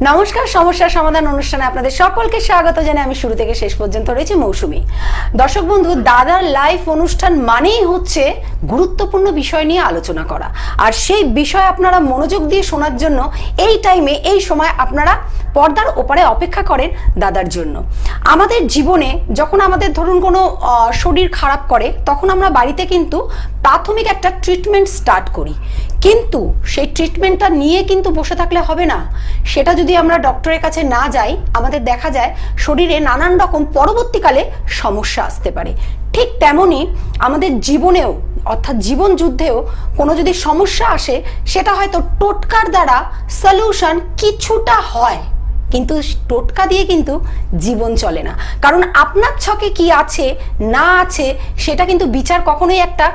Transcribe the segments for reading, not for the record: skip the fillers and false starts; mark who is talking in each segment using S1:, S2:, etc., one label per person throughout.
S1: নমস্কার, সমস্যার সমাধান অনুষ্ঠানে আপনাদের সকলকে স্বাগত জানাই। আমি শুরু থেকে শেষ পর্যন্ত রয়েছি মৌসুমী। দর্শক বন্ধু, দাদার লাইভ অনুষ্ঠান মানেই হচ্ছে গুরুত্বপূর্ণ বিষয় নিয়ে আলোচনা করা, আর সেই বিষয় আপনারা মনোযোগ দিয়ে শোনার জন্য এই টাইমে এই সময় আপনারা পর্দার ওপারে অপেক্ষা করেন দাদার জন্য। আমাদের জীবনে যখন আমাদের ধরুন কোনো শরীর খারাপ করে, তখন আমরা বাড়িতে কিন্তু প্রাথমিক একটা ট্রিটমেন্ট স্টার্ট করি, কিন্তু সেই ট্রিটমেন্টটা নিয়ে কিন্তু বসে থাকলে হবে না। সেটা যদি আমরা ডক্টরের কাছে না যাই, আমাদের দেখা যায় শরীরে নানান রকম পরবর্তীকালে সমস্যা আসতে পারে। ঠিক তেমনই আমাদের জীবনেও, অর্থাৎ জীবন যুদ্ধেও কোনো যদি সমস্যা আসে, সেটা হয়তো টোটকার দ্বারা সলিউশন কিছুটা হয়, কিন্তু টোটকা দিয়ে কিন্তু জীবন চলে না। কারণ আপনার ছকে কি আছে না আছে সেটা কিন্তু বিচার কখনোই একটা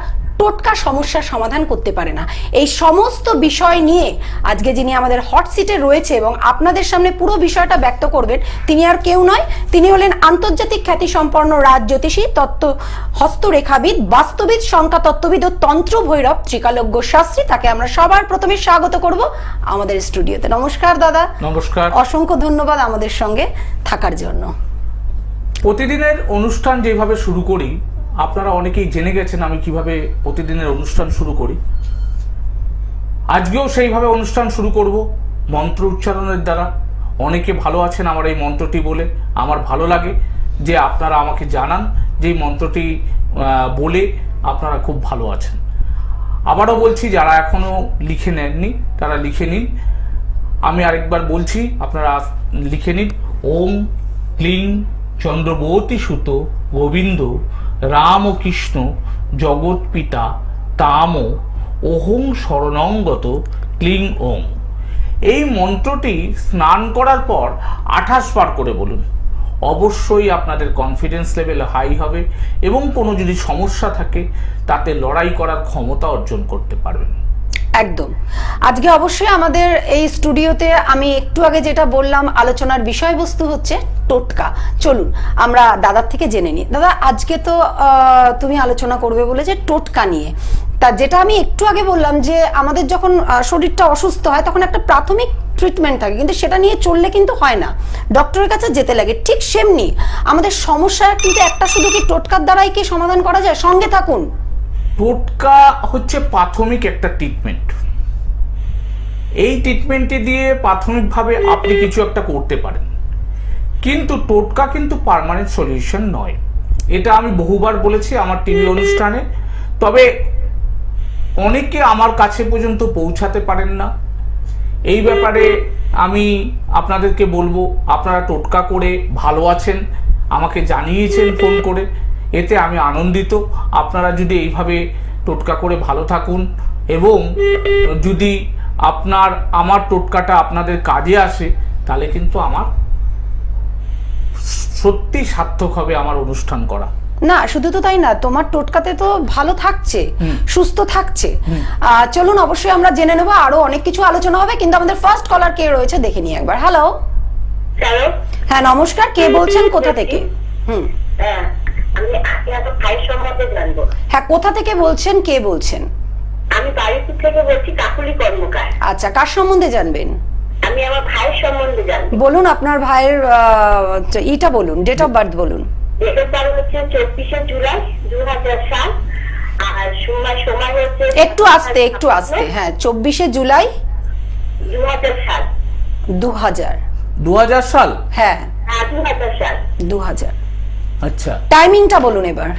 S1: টোটকা সমস্যার সমাধান করতে পারে না। এই সমস্ত বিষয় নিয়ে আজকে যিনি আমাদের হট সিটে রয়েছে এবং আপনাদের সামনে পুরো বিষয়টা ব্যক্ত করবেন, তিনি আর কেউ নয়, তিনি হলেন আন্তর্জাতিক খ্যাতিসম্পন্ন রাজজ্যোতিষী, তত্ত্ব হস্তরেখাবিদ, বাস্তবিদ, সংখ্যা তত্ত্ববিদ ও তন্ত্র ভৈরব ত্রিকালজ্ঞ শাস্ত্রী। তাকে আমরা সবার প্রথমে স্বাগত করব আমাদের স্টুডিওতে। নমস্কার দাদা।
S2: নমস্কার,
S1: অসংখ্য ধন্যবাদ আমাদের সঙ্গে থাকার জন্য।
S2: প্রতিদিনের অনুষ্ঠান যেভাবে শুরু করি, আপনারা অনেকেই জেনে গেছেন আমি কিভাবে প্রতিদিনের অনুষ্ঠান শুরু করি। আজকেও সেইভাবে অনুষ্ঠান শুরু করব মন্ত্র উচ্চারণের দ্বারা। অনেকে ভালো আছেন আমার এই মন্ত্রটি বলে, আমার ভালো লাগে যে আপনারা আমাকে জানান যে এই মন্ত্রটি বলে আপনারা খুব ভালো আছেন। আবারও বলছি, যারা এখনো লিখে নেননি তারা লিখে নিন। আমি আরেকবার বলছি, আপনারা লিখে নিন। ওম ক্লিং চন্দ্রবতী সুত গোবিন্দ রাম ও কৃষ্ণ জগৎ পিতা তাম ওহং শরণঙ্গত ক্লিং ওম। এই মন্ত্রটি স্নান করার পর 28 বার করে বলুন। অবশ্যই আপনাদের কনফিডেন্স লেভেল হাই হবে এবং কোনো যদি সমস্যা থাকে তাতে লড়াই করার ক্ষমতা অর্জন করতে পারবেন।
S1: একদম। আজকে অবশ্যই আমাদের এই স্টুডিওতে আমি একটু আগে যেটা বললাম, আলোচনার বিষয়বস্তু হচ্ছে টোটকা। চলুন আমরা দাদার থেকে জেনে নিই। দাদা, আজকে তো তুমি আলোচনা করবে বলে যে টোটকা নিয়ে, তা যেটা আমি একটু আগে বললাম যে আমাদের যখন শরীরটা অসুস্থ হয় তখন একটা প্রাথমিক ট্রিটমেন্ট থাকে, কিন্তু সেটা নিয়ে চললে কিন্তু হয় না, ডক্টরের কাছে যেতে লাগে। ঠিক সেমনি আমাদের সমস্যা কিন্তু একটা শুধু কি টোটকার দ্বারাই কি সমাধান করা যায়? সঙ্গে থাকুন।
S2: টোটকা হচ্ছে প্রাথমিক একটা ট্রিটমেন্ট। এই ট্রিটমেন্টটি দিয়ে প্রাথমিকভাবে আপনি কিছু একটা করতে পারেন, কিন্তু টোটকা কিন্তু পার্মানেন্ট সলিউশন নয়। এটা আমি বহুবার বলেছি আমার টিভি অনুষ্ঠানে। তবে অনেকে আমার কাছে পর্যন্ত পৌঁছাতে পারেন না। এই ব্যাপারে আমি আপনাদেরকে বলবো, আপনারা টোটকা করে ভালো আছেন, আমাকে জানিয়েছেন ফোন করে, এতে আমি আনন্দিত। আপনারা যদি এইভাবে টোটকা করে ভালো থাকুন এবং যদি আমার টোটকাটা আপনাদের কাজে আসে, তাহলে কিন্তু আমার সত্যি সার্থক হবে আমার অনুষ্ঠান করা।
S1: না, শুধু তো তাই না, তোমার টোটকাতে তো ভালো থাকছে, সুস্থ থাকছে। চলুন অবশ্যই আমরা জেনে নেবো, আরো অনেক কিছু আলোচনা হবে, কিন্তু আমাদের ফার্স্ট কলার কে রয়েছে দেখে নিই একবার। হ্যালো। হ্যাঁ নমস্কার, কে বলছেন, কোথা থেকে? হ্যাঁ, কোথা থেকে বলছেন, কে বলছেন?
S3: আমি বাড়িপুর থেকে বলছি, কাকুলি কর্মকার।
S1: আচ্ছা, কার সম্বন্ধে জানবেন?
S3: আমি আমার ভাইয়ের সম্বন্ধে জানবো।
S1: বলুন আপনার ভাইয়ের ইটা বলুন, ডেট অফ বার্থ বলুন।
S3: ডেট অফ বার্থ হচ্ছে 24শে জুলাই 2000 সাল, আর সময় হচ্ছে
S1: একটু আস্তে। হ্যাঁ, 24শে জুলাই
S3: 2000 সাল।
S2: 2000 সাল?
S1: হ্যাঁ
S3: 2000 সাল।
S1: 2000।
S2: আচ্ছা,
S1: টাইমিংটা বলুন এবার।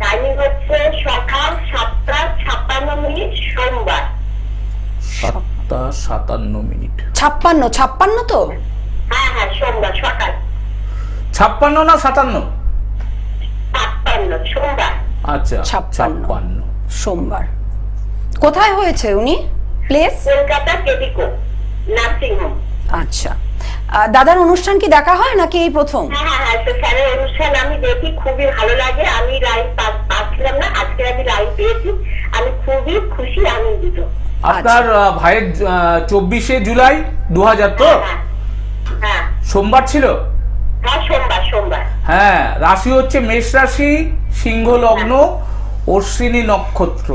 S3: টাইমিং হচ্ছে সকাল 7:56 সোমবার।
S2: 7:57
S1: 56 তো?
S3: হ্যাঁ সোমবার সকাল।
S2: 56 না 57?
S3: 56 সোমবার।
S2: আচ্ছা,
S1: 56 সোমবার। কোথায় হয়েছে উনি প্লেস?
S3: কলকাতা কেডিকো নার্সিং হোম।
S1: আচ্ছা, দাদার অনুষ্ঠান কি দেখা হয় নাকি এই প্রথম?
S3: হ্যাঁ, স্যারের অনুষ্ঠান আমি দেখি, খুবই ভালো লাগে। আমি লাইভ পাচ্ছিলাম না, আজকে আমি লাইভ পেয়েছি, আমি খুবই খুশি, আনন্দিত।
S2: আপনার ভাইয়ের 24শে জুলাই 2000 তো?
S3: হ্যাঁ
S2: সোমবার ছিল?
S3: হ্যাঁ সোমবার।
S2: হ্যাঁ, রাশি হচ্ছে মেষ রাশি, সিংহ লগ্ন, অশ্বিনী নক্ষত্র।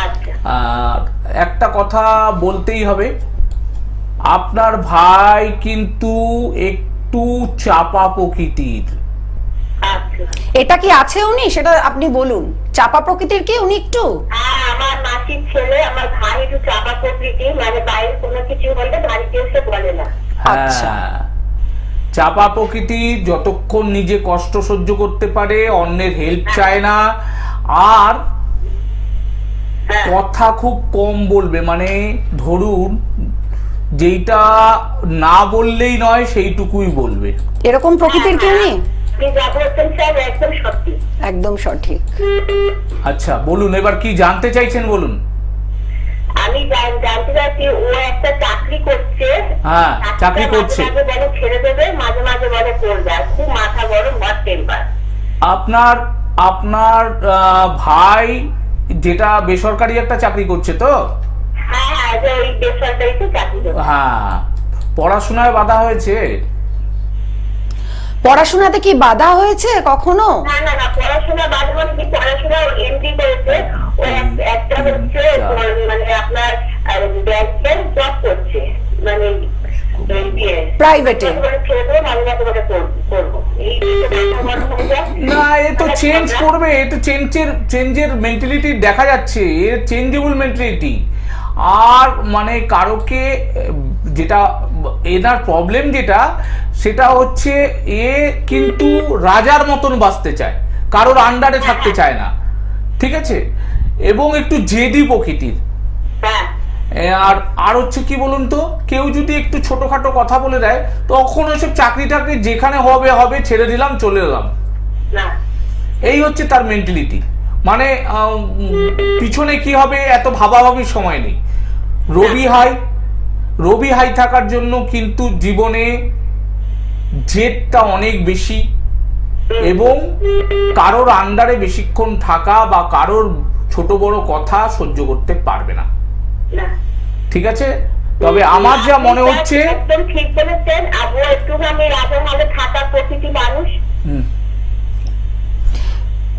S3: আচ্ছা।
S2: আর একটা কথা বলতেই হবে, আপনার ভাই কিন্তু একটু চাপা প্রকৃতির।
S3: আচ্ছা।
S1: এটা কি আছে উনি, সেটা আপনি বলুন। চাপা প্রকৃতির কি উনি একটু?
S3: হ্যাঁ, আমার মাসির ছেলে, আমার ভাই একটু চাপা প্রকৃতি, মানে বাইরে কোনো কিছু হলে বাড়িতে এসে বলে না।
S1: আচ্ছা।
S2: হ্যাঁ, চাপা প্রকৃতি, যতক্ষণ নিজে কষ্ট সহ্য করতে পারে, অন্যের হেল্প চায় না, আর
S3: হ্যাঁ।
S2: কথা খুব কম বলবে। মানে ধরুন যেইটা না বললেই নয় সেইটুকুই বলবে।
S1: এরকম প্রকৃতির কি উনি?
S3: আপনি যা বলছেন স্যার একদম সত্যি।
S1: একদম সঠিক।
S2: আচ্ছা বলুন, এবার কি জানতে চাইছেন বলুন।
S3: আমি জানতে চাচ্ছি, ও একটা চাকরি করছে।
S2: হ্যাঁ, চাকরি করছে।
S3: মাঝে মাঝে বলে ছেড়ে দেবে, মাঝে মাঝে বলে করবে, আর খুব মাথা গরম, হট টেম্পার।
S2: আপনার আপনার ভাই যেটা বেসরকারি একটা চাকরি করছে তো?
S3: হ্যাঁ হ্যাঁ, যে ওই বেসরকারিতে চাকরি করছে।
S2: হ্যাঁ, পড়াশোনায় বাধা হয়েছে?
S1: পড়াশোনাতে কি বাধা হয়েছে কখনো?
S3: না না না, পড়াশোনা বাদ মানে কি, পড়াশোনা এমডি করেছে। ও একটা হচ্ছে মানে আপনার ব্যাংকের জব করছে, মানে
S1: প্রাইভেটে।
S3: ছেড়ে দেবো, মাঝে মাঝে করে করবো, এই মাথা গরম হয়ে যায়।
S2: না, এ তো চেঞ্জ করবে, এ তো চেঞ্জের মেন্টালিটি দেখা যাচ্ছে, এর চেঞ্জেবল মেন্টালিটি। আর মানে কারোকে যেটা এনার প্রবলেম যেটা, সেটা হচ্ছে এ কিন্তু রাজার মতন বাঁচতে চায়, কারোর আন্ডারে থাকতে চায় না, ঠিক আছে, এবং একটু জেদি প্রকৃতির।
S3: হ্যাঁ
S2: আর হচ্ছে কি বলুন তো, কেউ যদি একটু ছোটখাটো কথা বলে দেয়, তখন ওইসব চাকরি টাকরি যেখানে হবে হবে, ছেড়ে দিলাম, চলে এলাম।
S3: না,
S2: এই হচ্ছে তার মেন্টালিটি। মানে পিছনে কি হবে এত ভাবাভাবির সময় নেই। রবি হাই থাকার জন্য কিন্তু জীবনে জেদটা অনেক বেশি, এবং কারোর আন্ডারে বেশিক্ষণ থাকা বা কারোর ছোট বড় কথা সহ্য করতে পারবে না,
S3: না।
S2: ঠিক আছে? তবে আমার যা মনে হচ্ছে,
S3: একদম ঠিক বলেছেন। আবু একটুখানি রাজা হলে থাকা প্রকৃতি মানুষ।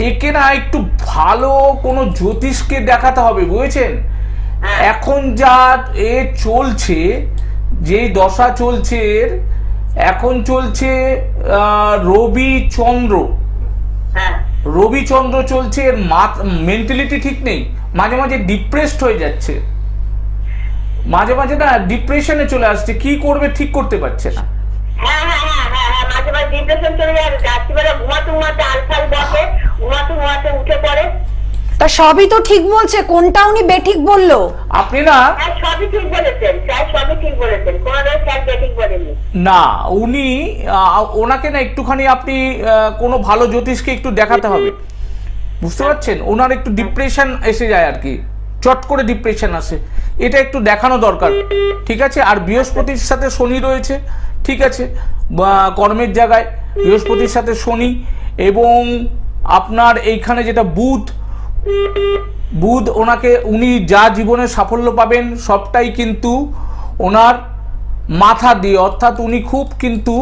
S2: একে না একটু ভালো কোনো জ্যোতিষকে দেখাতে হবে, বুঝেছেন? এখন যা এ চলছে, যে দশা চলছে এর, এখন চলছে রবি চন্দ্র চলছে, এর মেন্টালিটি ঠিক নেই, মাঝে মাঝে ডিপ্রেসড হয়ে যাচ্ছে, মাঝে মাঝে না ডিপ্রেশনে চলে আসছে, কি করবে ঠিক করতে পারছে না।
S3: হ্যাঁ হ্যাঁ হ্যাঁ হ্যাঁ হ্যাঁ, মাঝে মাঝে ডিপ্রেশন চলে যায়, রাত্রিবেলা ঘুমাতে ঘুমাতে আলফাল বসে, ঘুমাতে ঘুমাতে উঠে পড়ে।
S1: তা সবই তো ঠিক বলছে, কোনটা উনি বেঠিক বললো?
S2: আপনি না,
S3: হ্যাঁ সবই ঠিক বলেছেন স্যার, সবই ঠিক বলেছেন, কোনো স্যার ঠিক বলেননি।
S2: না উনি ওনাকে না একটুখানি আপনি কোনো ভালো জ্যোতিষকে একটু দেখাতে হবে, বুঝতে পারছেন? ওনার একটু ডিপ্রেশন এসে যায় আর কি, চট করে ডিপ্রেশন আসে, এটা একটু দেখানো দরকার, ঠিক আছে? আর বৃহস্পতির সাথে শনি রয়েছে, ঠিক আছে, কর্মের জায়গায় বৃহস্পতির সাথে শনি, এবং আপনার এইখানে যেটা বুধ ওনাকে, উনি যা জীবনে সাফল্য পাবেন সবটাই কিন্তু ওনার মাথা দিয়ে, অর্থাৎ উনি খুব কিন্তু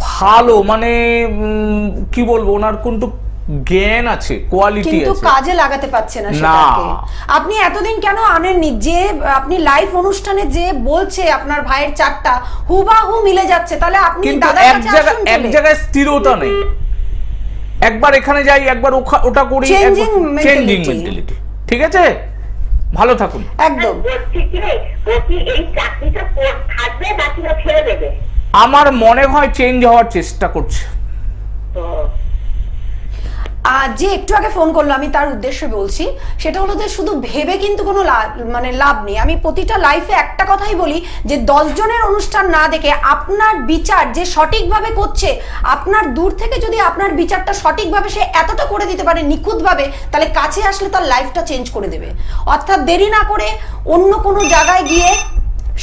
S2: ভালো, মানে কি বলবো, ওনার কিন্তু জ্ঞান আছে, কোয়ালিটি
S1: কিন্তু
S2: আছে,
S1: কাজে লাগাতে পারছে না সেটাকে। আপনি এতদিন কেন আনেননি? যে আপনি লাইভ অনুষ্ঠানে যে বলছে আপনার ভাইয়ের চারটা হুবাহু মিলে যাচ্ছে, তাহলে আপনি
S2: কিন্তু
S1: দাদার কাছে আসুন।
S2: এক জায়গায় স্থিরতা নেই, একবার এখানে যাই, একবার ওটা করি,
S1: চেঞ্জিং
S2: চেঞ্জিং মেন্টালিটি, ঠিক আছে? ভালো থাকুন।
S1: একদম।
S3: বলছি কি, বলছি এই চাকরিটা থাকবে নাকি ছেড়ে দেবে?
S2: আমার মনে হয় চেঞ্জ হওয়ার চেষ্টা করছে।
S1: যে একটু আগে ফোন করলো, আমি তার উদ্দেশ্যে বলছি, সেটা হলো যে শুধু ভেবে কিন্তু কোনো লাভ নেই। আমি প্রতিটা লাইফে একটা কথাই বলি, যে 10 জনের অনুষ্ঠান না দেখে আপনার বিচার যে সঠিকভাবে করছে, আপনার দূর থেকে যদি আপনার বিচারটা সঠিকভাবে সে এতটা করে দিতে পারে নিখুঁতভাবে, তাহলে কাছে আসলে তার লাইফটা চেঞ্জ করে দেবে। অর্থাৎ দেরি না করে অন্য কোনো জায়গায় গিয়ে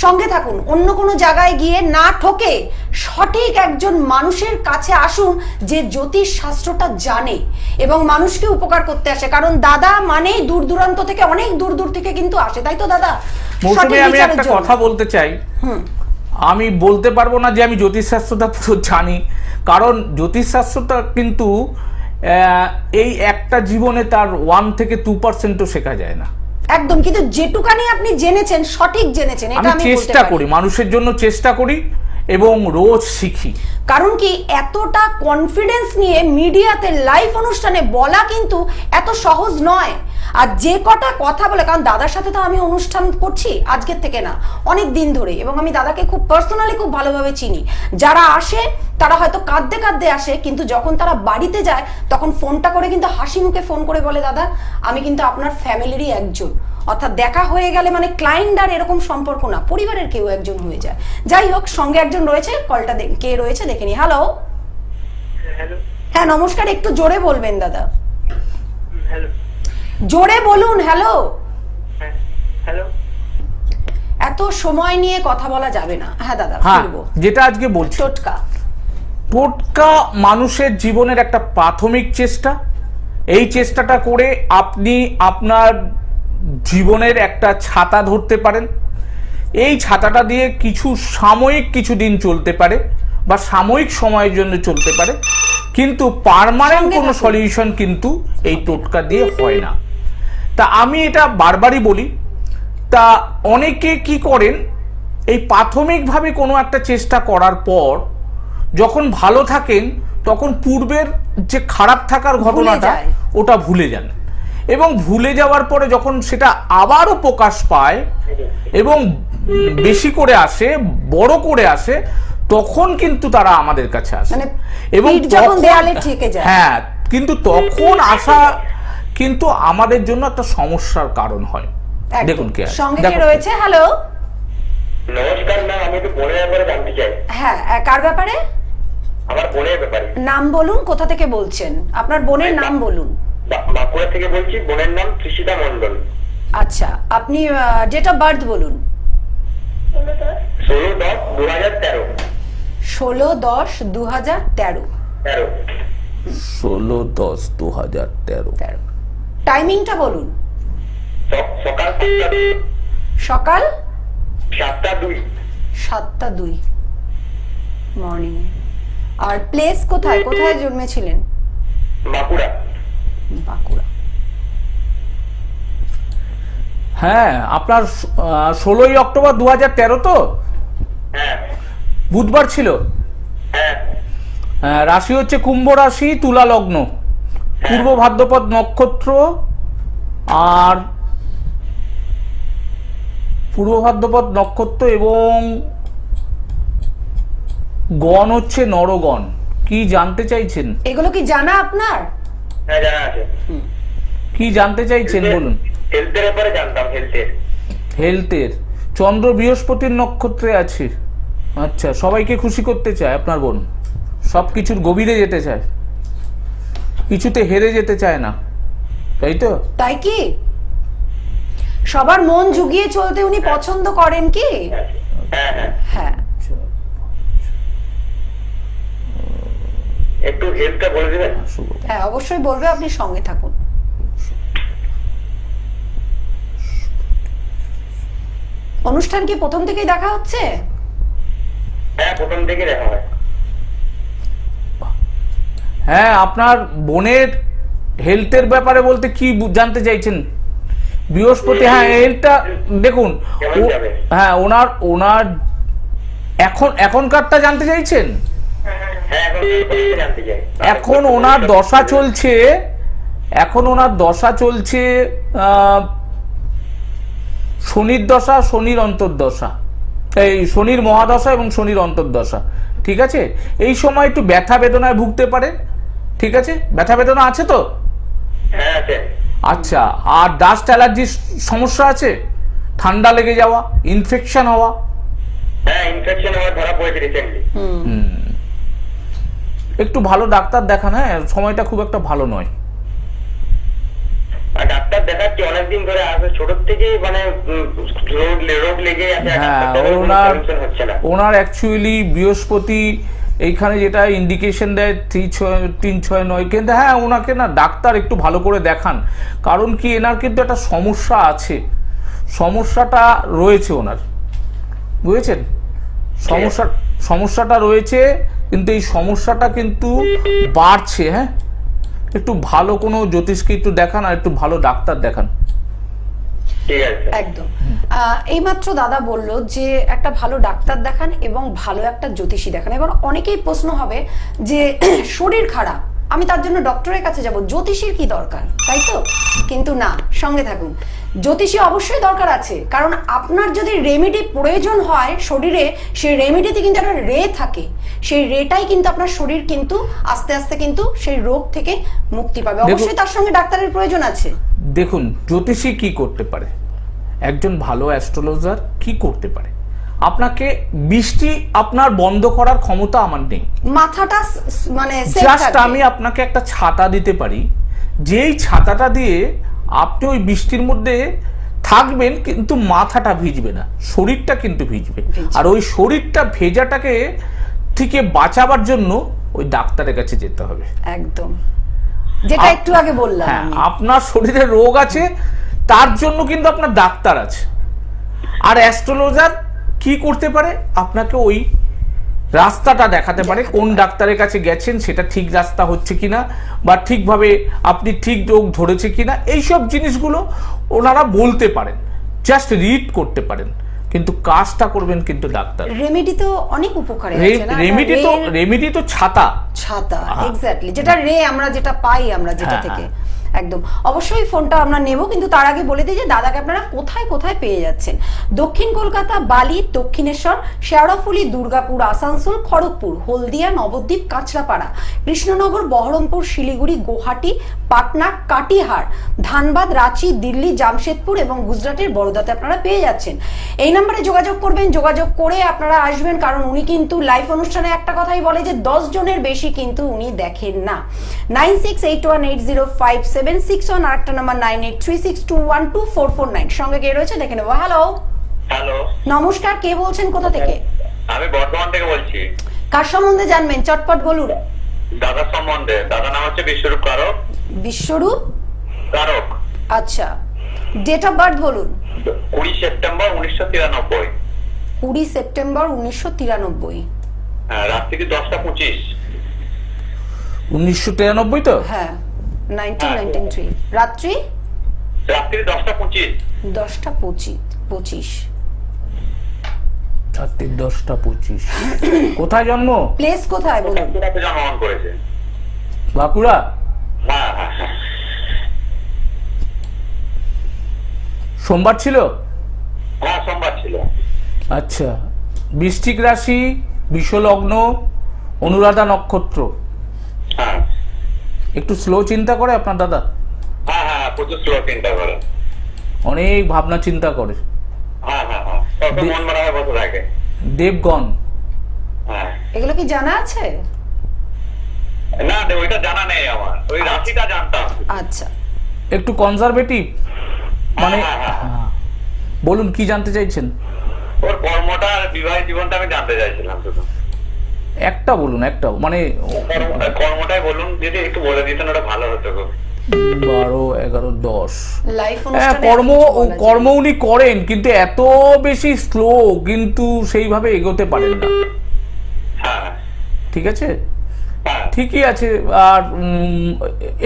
S1: সঙ্গে থাকুন, অন্য কোনো জায়গায় গিয়ে না ঠকে সঠিক একজন মানুষের কাছে আসুন, যে জ্যোতিষ শাস্ত্রটা জানে এবং মানুষকে উপকার করতে আসে। কারণ দাদা মানেই দূর দূরান্ত থেকে, অনেক দূর দূর থেকে কিন্তু আসে, তাই তো দাদা?
S2: মৌসুমী, আমি একটা কথা বলতে চাই, আমি বলতে পারবো না যে আমি জ্যোতিষশাস্ত্রটা পুরো জানি, কারণ জ্যোতিষশাস্ত্রটা কিন্তু এই একটা জীবনে তার 1 থেকে 2%ও শেখা যায় না।
S1: একদম, কিন্তু যেটুকানি আপনি জেনেছেন সঠিক জেনেছেন, এটা
S2: আমি
S1: আমি বলতে
S2: চেষ্টা
S1: পারি।
S2: করি, মানুষের জন্য চেষ্টা করি এবং রোজ শিখি।
S1: কারণ কি এতটা কনফিডেন্স নিয়ে মিডিয়াতে লাইভ অনুষ্ঠানে বলা কিন্তু এত সহজ নয়। আর যে কটা কথা বলে, কারণ দাদার সাথে তো আমি অনুষ্ঠান করছি আজকের থেকে না, অনেক দিন ধরে, এবং আমি দাদাকে খুব পার্সোনালি খুব ভালোভাবে চিনি। যারা আসে তারা হয়তো কাঁদতে কাঁদতে আসে, কিন্তু যখন তারা বাড়িতে যায় তখন ফোনটা করে কিন্তু হাসি মুখে ফোন করে বলে, দাদা আমি কিন্তু আপনার ফ্যামিলিরই একজন। অর্থাৎ দেখা হয়ে গেলে মানে ক্লায়েন্ট আর এরকম সম্পর্ক না, পরিবারের কেউ একজন হয়ে যায়। যাই হোক, সঙ্গে একজন রয়েছে, কলটা কে রয়েছে দেখে নি। হ্যালো।
S3: হ্যালো।
S1: হ্যাঁ নমস্কার, একটু জোরে বলবেন দাদা,
S3: হ্যালো।
S1: জোরে বলুন। হ্যালো।
S3: হ্যালো।
S1: এত সময় নিয়ে কথা বলা যাবে না। হ্যাঁ দাদা,
S2: হ্যাঁ,
S1: ফিরবো।
S2: যেটা আজকে বলছি,
S1: টোটকা।
S2: টোটকা মানুষের জীবনের একটা প্রাথমিক চেষ্টা। এই চেষ্টাটা করে আপনি আপনার জীবনের একটা ছাতা ধরতে পারেন। এই ছাতাটা দিয়ে কিছু সাময়িক কিছু দিন চলতে পারে বা সাময়িক সময়ের জন্য চলতে পারে, কিন্তু পার্মানেন্ট
S1: সঙ্গে
S2: কোনো
S1: থাকুন।
S2: সলিউশন কিন্তু এই টোটকা দিয়ে হয় না। তা আমি এটা বারবারই বলি। তা অনেকে কি করেন, এই প্রাথমিকভাবে কোনো একটা চেষ্টা করার পর যখন ভালো থাকেন তখন পূর্বের যে খারাপ থাকার ঘটনাটা
S1: যায়।
S2: ওটা ভুলে যান, এবং ভুলে যাওয়ার পরে যখন সেটা আবারও প্রকাশ পায় এবং বেশি করে আসে, বড় করে আসে, তখন কিন্তু তারা আমাদের কাছে আসে।
S1: মানে
S2: এবং
S1: পিঠ যখন
S2: তখন-
S1: দেয়ালে ঠেকে যায়।
S2: হ্যাঁ, কিন্তু তখন আসা কিন্তু আমাদের জন্য একটা সমস্যার কারণ হয়।
S1: একদম।
S2: দেখুন কে আছে।
S1: সঙ্গে কে
S2: দেখো।
S1: রয়েছে? হ্যালো।
S3: নমস্কার ম্যাম, আমি একটু বোনের ব্যাপারে জানতে চাই।
S1: হ্যাঁ, কার ব্যাপারে?
S3: আমার বোনের ব্যাপারে।
S1: নাম বলুন, কোথা থেকে বলছেন, আপনার বোনের নাম বলুন।
S3: বাঁকুড়া থেকে বলছি, বোনের নাম তৃষিতা মণ্ডল।
S1: আচ্ছা, আপনি ডেট অফ বার্থ বলুন।
S3: 16/10/2013।
S1: 16/10/2013।
S2: 16/10/2013।
S1: টাইমিংটা বলুন।
S3: সকাল
S1: সকাল
S3: 7টা 2।
S1: 7টা 2 মর্নিং। আর প্লেস কোথায়, কোথায় জন্মেছিলেন?
S3: বাঁকুড়া।
S1: বাঁকুড়া।
S2: হ্যাঁ, আপনার 16ই অক্টোবর 2013 তো?
S3: হ্যাঁ
S2: বুধবার ছিল।
S3: হ্যাঁ।
S2: রাশি হচ্ছে কুম্ভ রাশি, তুলা লগ্ন, পূর্ব ভাদ্রপদ নক্ষত্র, আর পূর্ব ভাদ্রপদ নক্ষত্র, এবং গণ হচ্ছে নরগণ। কি জানতে চাইছেন?
S1: এগুলো কি জানা আপনার?
S3: হ্যাঁ জানা আছে।
S2: কি জানতে চাইছেন বলুন।
S3: হেলথের ব্যাপারে জানতাম, হেলথের।
S2: হেলথের। চন্দ্র বৃহস্পতির নক্ষত্রে আছে। আচ্ছা, সবাইকে খুশি করতে চায় আপনার বোন, সব কিছুর গভীরে যেতে চায়, কিছুতে হেরে যেতে চায় না, তাই তো?
S1: তাই কি? সবার মন জুগিয়ে চলতে উনি পছন্দ করেন কি?
S3: হ্যাঁ হ্যাঁ।
S1: হ্যাঁ।
S3: একটু হেলথটা বলে দেবেন।
S1: হ্যাঁ অবশ্যই বলবে, আপনি সঙ্গে থাকুন। অনুষ্ঠান কি প্রথম থেকেই দেখা হচ্ছে?
S3: হ্যাঁ, প্রথম থেকে দেখা হয়।
S2: হ্যাঁ, আপনার বোনের হেলথের ব্যাপারে বলতে কি জানতে চাইছেন? বৃহস্পতি, হ্যাঁ হেলথটা দেখুন।
S3: কেমন যাবে?
S2: হ্যাঁ, ওনার এখনকারটা জানতে চাইছেন?
S3: হ্যাঁ, এখন জানতে চাই।
S2: এখন ওনার দশা চলছে, শনির দশা, শনির অন্তর্দশা, এই শনির মহাদশা এবং শনির অন্তর্দশা। ঠিক আছে, এই সময় একটু ব্যথা বেদনায় ভুগতে পারে। ঠিক আছে, ব্যথা বেদনা আছে তো?
S3: হ্যাঁ আছে।
S2: আচ্ছা, আর ডাস্ট অ্যালার্জির সমস্যা আছে? ঠান্ডা লেগে যাওয়া, ইনফেকশন হওয়া?
S3: হ্যাঁ, ইনফেকশন আমার ধরা পড়েছে রিসেন্টলি।
S2: একটু ভালো ডাক্তার দেখান। হ্যাঁ, সময়টা খুব একটা ভালো নয়।
S3: আর ডাক্তার দেখাচ্ছি অনেকদিন ধরে, আসলে ছোট থেকেই মানে রোগ লেগে আছে।
S2: হ্যাঁ, ওনার অ্যাকচুয়ালি বৃহস্পতি এইখানে যেটা ইন্ডিকেশন দেয় 3-6-9, কিন্তু হ্যাঁ ওনাকে না ডাক্তার একটু ভালো করে দেখান। কারণ কি, এনার কিন্তু একটা সমস্যা আছে, সমস্যাটা রয়েছে ওনার, বুঝেছেন? সমস্যাটা রয়েছে, কিন্তু এই সমস্যাটা কিন্তু বাড়ছে। হ্যাঁ, একটু ভালো কোনো জ্যোতিষকে একটু দেখান, আর একটু ভালো ডাক্তার দেখান।
S3: ঠিক আছে।
S1: একদম। এইমাত্র দাদা বলল যে একটা ভালো ডাক্তার দেখান এবং ভালো একটা জ্যোতিষী দেখান। এবার অনেকেই প্রশ্ন হবে যে শরীর খারাপ, আমি তার জন্য ডক্টরের কাছে যাব, জ্যোতিষীর কি দরকার, তাই তো? কিন্তু না, সঙ্গে থাকুন। জ্যোতিষী অবশ্যই দরকার আছে, কারণ আপনার যদি রেমেডি প্রয়োজন হয় শরীরে, সেই রেমেডিতে কিন্তু একটা রে থাকে, সেই রেটাই কিন্তু আপনার শরীর কিন্তু আস্তে আস্তে কিন্তু সেই রোগ থেকে মুক্তি পাবে। অবশ্যই তার সঙ্গে ডাক্তারের প্রয়োজন আছে।
S2: দেখুন, জ্যোতিষী কি করতে পারে, একজন ভালো অ্যাস্ট্রোলজার কি করতে পারে? আপনাকে বৃষ্টি আপনার বন্ধ করার ক্ষমতা আমার নেই,
S1: মাথাটা মানে safe
S2: জাস্ট
S1: থাকবে।
S2: আমি আপনাকে একটা ছাতা দিতে পারি, যেই ছাতাটা দিয়ে আপনি ওই বৃষ্টির মধ্যে থাকবেন কিন্তু মাথাটা ভিজবে না, শরীরটা কিন্তু ভিজবে। আর ওই শরীরটা ভেজাটাকে থেকে বাঁচাবার জন্য ওই ডাক্তারের কাছে যেতে হবে।
S1: একদম, যেটা একটু আগে বললাম।
S2: হ্যাঁ, আপনার শরীরে রোগ আছে, তার জন্য কিন্তু আপনার ডাক্তার আছে। আর অ্যাস্ট্রোলজার কি করতে পারে, আপনাকে ওই রাস্তাটা দেখাতে পারে, কোন ডাক্তারের কাছে গেছেন সেটা ঠিক রাস্তা হচ্ছে কিনা, বা ঠিকভাবে আপনি ঠিক রোগ ধরেছে কিনা, এইসব জিনিসগুলো ওনারা বলতে পারেন, জাস্ট রিড করতে পারেন, কিন্তু কাজটা করবেন কিন্তু ডাক্তার।
S1: রেমেডি তো অনেক উপকারে আছে না,
S2: রেমেডি তো ছাতা
S1: এক্স্যাক্টলি, যেটা রে আমরা যেটা পাই আমরা যেটা থেকে। একদম, অবশ্যই ফোনটা আমরা নেব, কিন্তু তার আগে বলে দিই যে দাদাকে আপনারা কোথায় কোথায় পেয়ে যাচ্ছেন। দক্ষিণ কলকাতা, বালি, দক্ষিণেশ্বর, শেওড়াফুলি, দুর্গাপুর, আসানসোল, খড়গপুর, হলদিয়া, নবদ্বীপ, কাঁচরাপাড়া, কৃষ্ণনগর, বহরমপুর, শিলিগুড়ি, গুয়াহাটি, পাটনা, কাটিহার, ধানবাদ, রাঁচি, দিল্লি, জামশেদপুর এবং গুজরাটের বরোদাতে আপনারা পেয়ে যাচ্ছেন। এই নম্বরে যোগাযোগ করবেন, যোগাযোগ করে আপনারা আসবেন, কারণ উনি কিন্তু লাইভ অনুষ্ঠানে একটা কথাই বলে যে 10 জনের বেশি কিন্তু উনি দেখেন না। 9681805761, আর একটা নাম্বার 9836212449। সঙ্গে কে রয়েছে দেখে নেবো। হ্যালো,
S3: হ্যালো,
S1: নমস্কার, কে বলছেন, কোথা থেকে?
S3: আমি বর্ধমান থেকে বলছি।
S1: কার সম্বন্ধে জানবেন, চটপট বলুন।
S3: দাদার সম্বন্ধে। দাদার নাম হচ্ছে বিশ্বরূপ কারক।
S1: বিশ্বরূপ
S3: কারক।
S1: আচ্ছা, ডেট অফ বার্থ বলুন।
S3: 20 সেপ্টেম্বর 1993।
S1: 20 সেপ্টেম্বর 1993।
S3: হ্যাঁ, রাত্রি 10টা 25।
S2: 1993 তো?
S1: হ্যাঁ, 1993। রাত্রি
S3: 10টা 25।
S1: 10টা 25।
S2: রাত্রি 10টা 25। কোথায় জন্ম?
S1: প্লেস কোথায় বলুন।
S3: বাঁকুড়াতে জন্মগ্রহণ করেছে।
S2: বাঁকুড়া?
S3: হ্যাঁ হ্যাঁ হ্যাঁ।
S2: সোমবার ছিল?
S3: হ্যাঁ, সোমবার ছিল।
S2: আচ্ছা, বৃশ্চিক রাশি, বিষলগ্ন, অনুরাধা নক্ষত্র।
S3: হ্যাঁ
S2: একটু স্লো চিন্তা করে আপনার দাদা,
S3: হ্যাঁ হ্যাঁ, প্রচুর স্লো চিন্তা করে,
S2: অনেক ভাবনা চিন্তা করে।
S3: হ্যাঁ হ্যাঁ হ্যাঁ, তত মন মারা হয়ে বসে থাকে।
S2: দেবগণ।
S3: হ্যাঁ,
S1: এগুলো কি জানা আছে?
S3: না ওইটা জানা নেই আমার, ওই রাশিটা জানতাম।
S1: আচ্ছা,
S2: একটু কনজারভেটিভ মানে।
S3: হ্যাঁ, হ্যাঁ, হ্যাঁ।
S2: হ্যাঁ, বলুন কি জানতে চাইছেন?
S3: ওর কর্মটা আর বিবাহিত জীবনটা আমি জানতে চাইছিলাম শুধু।
S2: একটা বলুন, একটা মানে
S3: কর্মটাই বলুন, যদি একটু বলে দিতেন ওটা ভালো হতো গো।
S2: 12, 11, 10।
S1: লাইফ
S2: হ্যাঁ, কর্ম উনি করেন, কিন্তু এত বেশি স্লো, কিন্তু সেইভাবে এগোতে পারেন না।
S3: হ্যাঁ
S2: ঠিক আছে,
S3: হ্যাঁ
S2: ঠিকই আছে। আর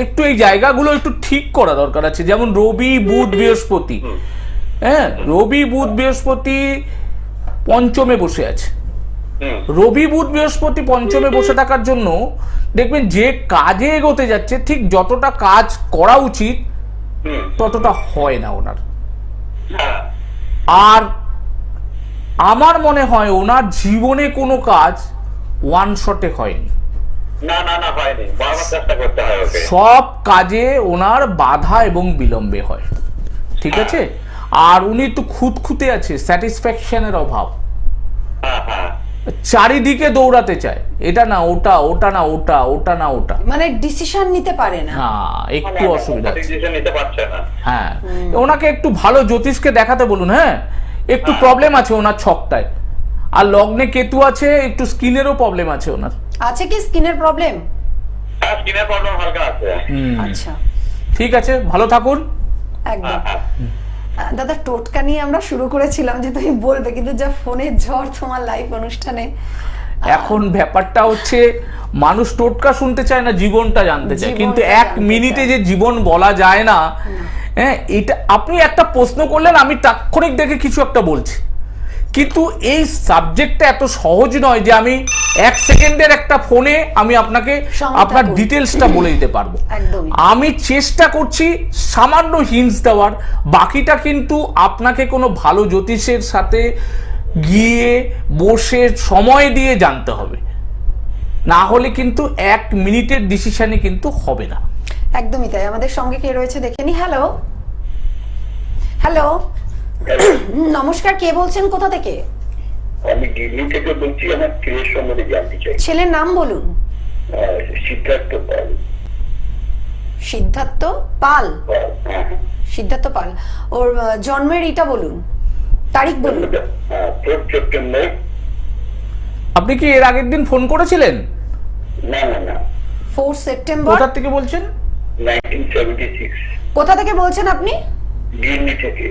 S2: একটু এই জায়গাগুলো একটু ঠিক করা দরকার আছে, যেমন রবি, বুধ, বৃহস্পতি। হ্যাঁ, রবি, বুধ, বৃহস্পতি পঞ্চমে বসে আছে। রবি, বুধ, বৃহস্পতি পঞ্চমে বসে থাকার জন্য দেখবেন যে কাজে এগোতে যাচ্ছে, ঠিক যতটা কাজ করা উচিত ততটা হয় না ওনার।
S3: হ্যাঁ।
S2: আর আমার মনে হয় ওনার জীবনে কোনো কাজ ওয়ান শটে হয়নি।
S3: না না না, হয়নি, বারবার চেষ্টা করতে হয় ওকে।
S2: সব কাজে ওনার বাধা এবং বিলম্বে হয়। ঠিক আছে, আর উনি তো খুঁতখুঁতে আছে, স্যাটিসফ্যাকশনের অভাব,
S3: হ্যাঁ হ্যাঁ,
S2: চারিদিকে দৌড়াতে চায়, এটা না ওটা, ওটা না ওটা, ওটা না ওটা,
S1: মানে ডিসিশন নিতে পারে না।
S2: হ্যাঁ, একটু অসুবিধা আছে।
S3: ডিসিশন নিতে পারছে না।
S2: হ্যাঁ, ওনাকে একটু ভালো জ্যোতিষকে দেখাতে বলুন। হ্যাঁ, একটু প্রবলেম আছে ওনার ছকটায়, আর লগ্নে কেতু আছে, একটু স্কিনেরও প্রবলেম আছে ওনার।
S1: আছে কি স্কিনের প্রবলেম?
S3: হ্যাঁ, স্কিনের প্রবলেম হালকা আছে।
S1: আচ্ছা,
S2: ঠিক আছে, ভালো থাকুন।
S1: একদম।
S3: হ্যাঁ,
S1: দাদা, টোটকা নিয়ে আমরা শুরু করেছিলাম যে তুমি বলবে, কিন্তু যা ফোনের ঝড় তোমার লাইভ অনুষ্ঠানে।
S2: এখন ব্যাপারটা হচ্ছে মানুষ টোটকা শুনতে চায় না, জীবনটা জানতে চায়। কিন্তু
S1: জীবনটা
S2: এক
S1: জানতে
S2: মিনিটে
S1: চায়।
S2: যে জীবন বলা যায় না, হ্যাঁ, এটা আপনি একটা প্রশ্ন করলেন, আমি তাৎক্ষণিক দেখে কিছু একটা বলছি, কিন্তু এই সাবজেক্টটা এত সহজ নয় যে আমি 1 সেকেন্ডের একটা ফোনে আমি আপনাকে
S1: সঙ্গে
S2: আপনার
S1: থাকুন।
S2: ডিটেলসটা বলে দিতে পারবো।
S1: একদমই।
S2: আমি চেষ্টা করছি সামান্য হিন্টস দেওয়ার, বাকিটা কিন্তু আপনাকে কোনো ভালো জ্যোতিষের সাথে গিয়ে বসে সময় দিয়ে জানতে হবে, না হলে কিন্তু 1 মিনিটের ডিসিশনে কিন্তু হবে না।
S1: একদমই তাই। আমাদের সঙ্গে কে রয়েছে দেখে নি। হ্যালো হ্যালো, নমস্কার, কে বলছেন, কোথা থেকে?
S4: আমি দিল্লি থেকে বলছি, আমার ছেলের সম্বন্ধে জানতে চাই।
S1: ছেলের নাম বলুন।
S4: সিদ্ধার্থ পাল।
S1: সিদ্ধার্থ পাল।
S4: হ্যাঁ,
S1: সিদ্ধার্থ পাল, ওর জন্মের এটা বলুন, তারিখ বলুন।
S4: 4 সেপ্টেম্বর।
S2: আপনি কি এর আগের দিন ফোন করেছিলেন?
S4: না না না,
S1: 4 সেপ্টেম্বর।
S2: কোথা থেকে বলছেন?
S4: 1976।
S1: কোথা থেকে বলছেন আপনি?
S4: দিল্লি থেকে।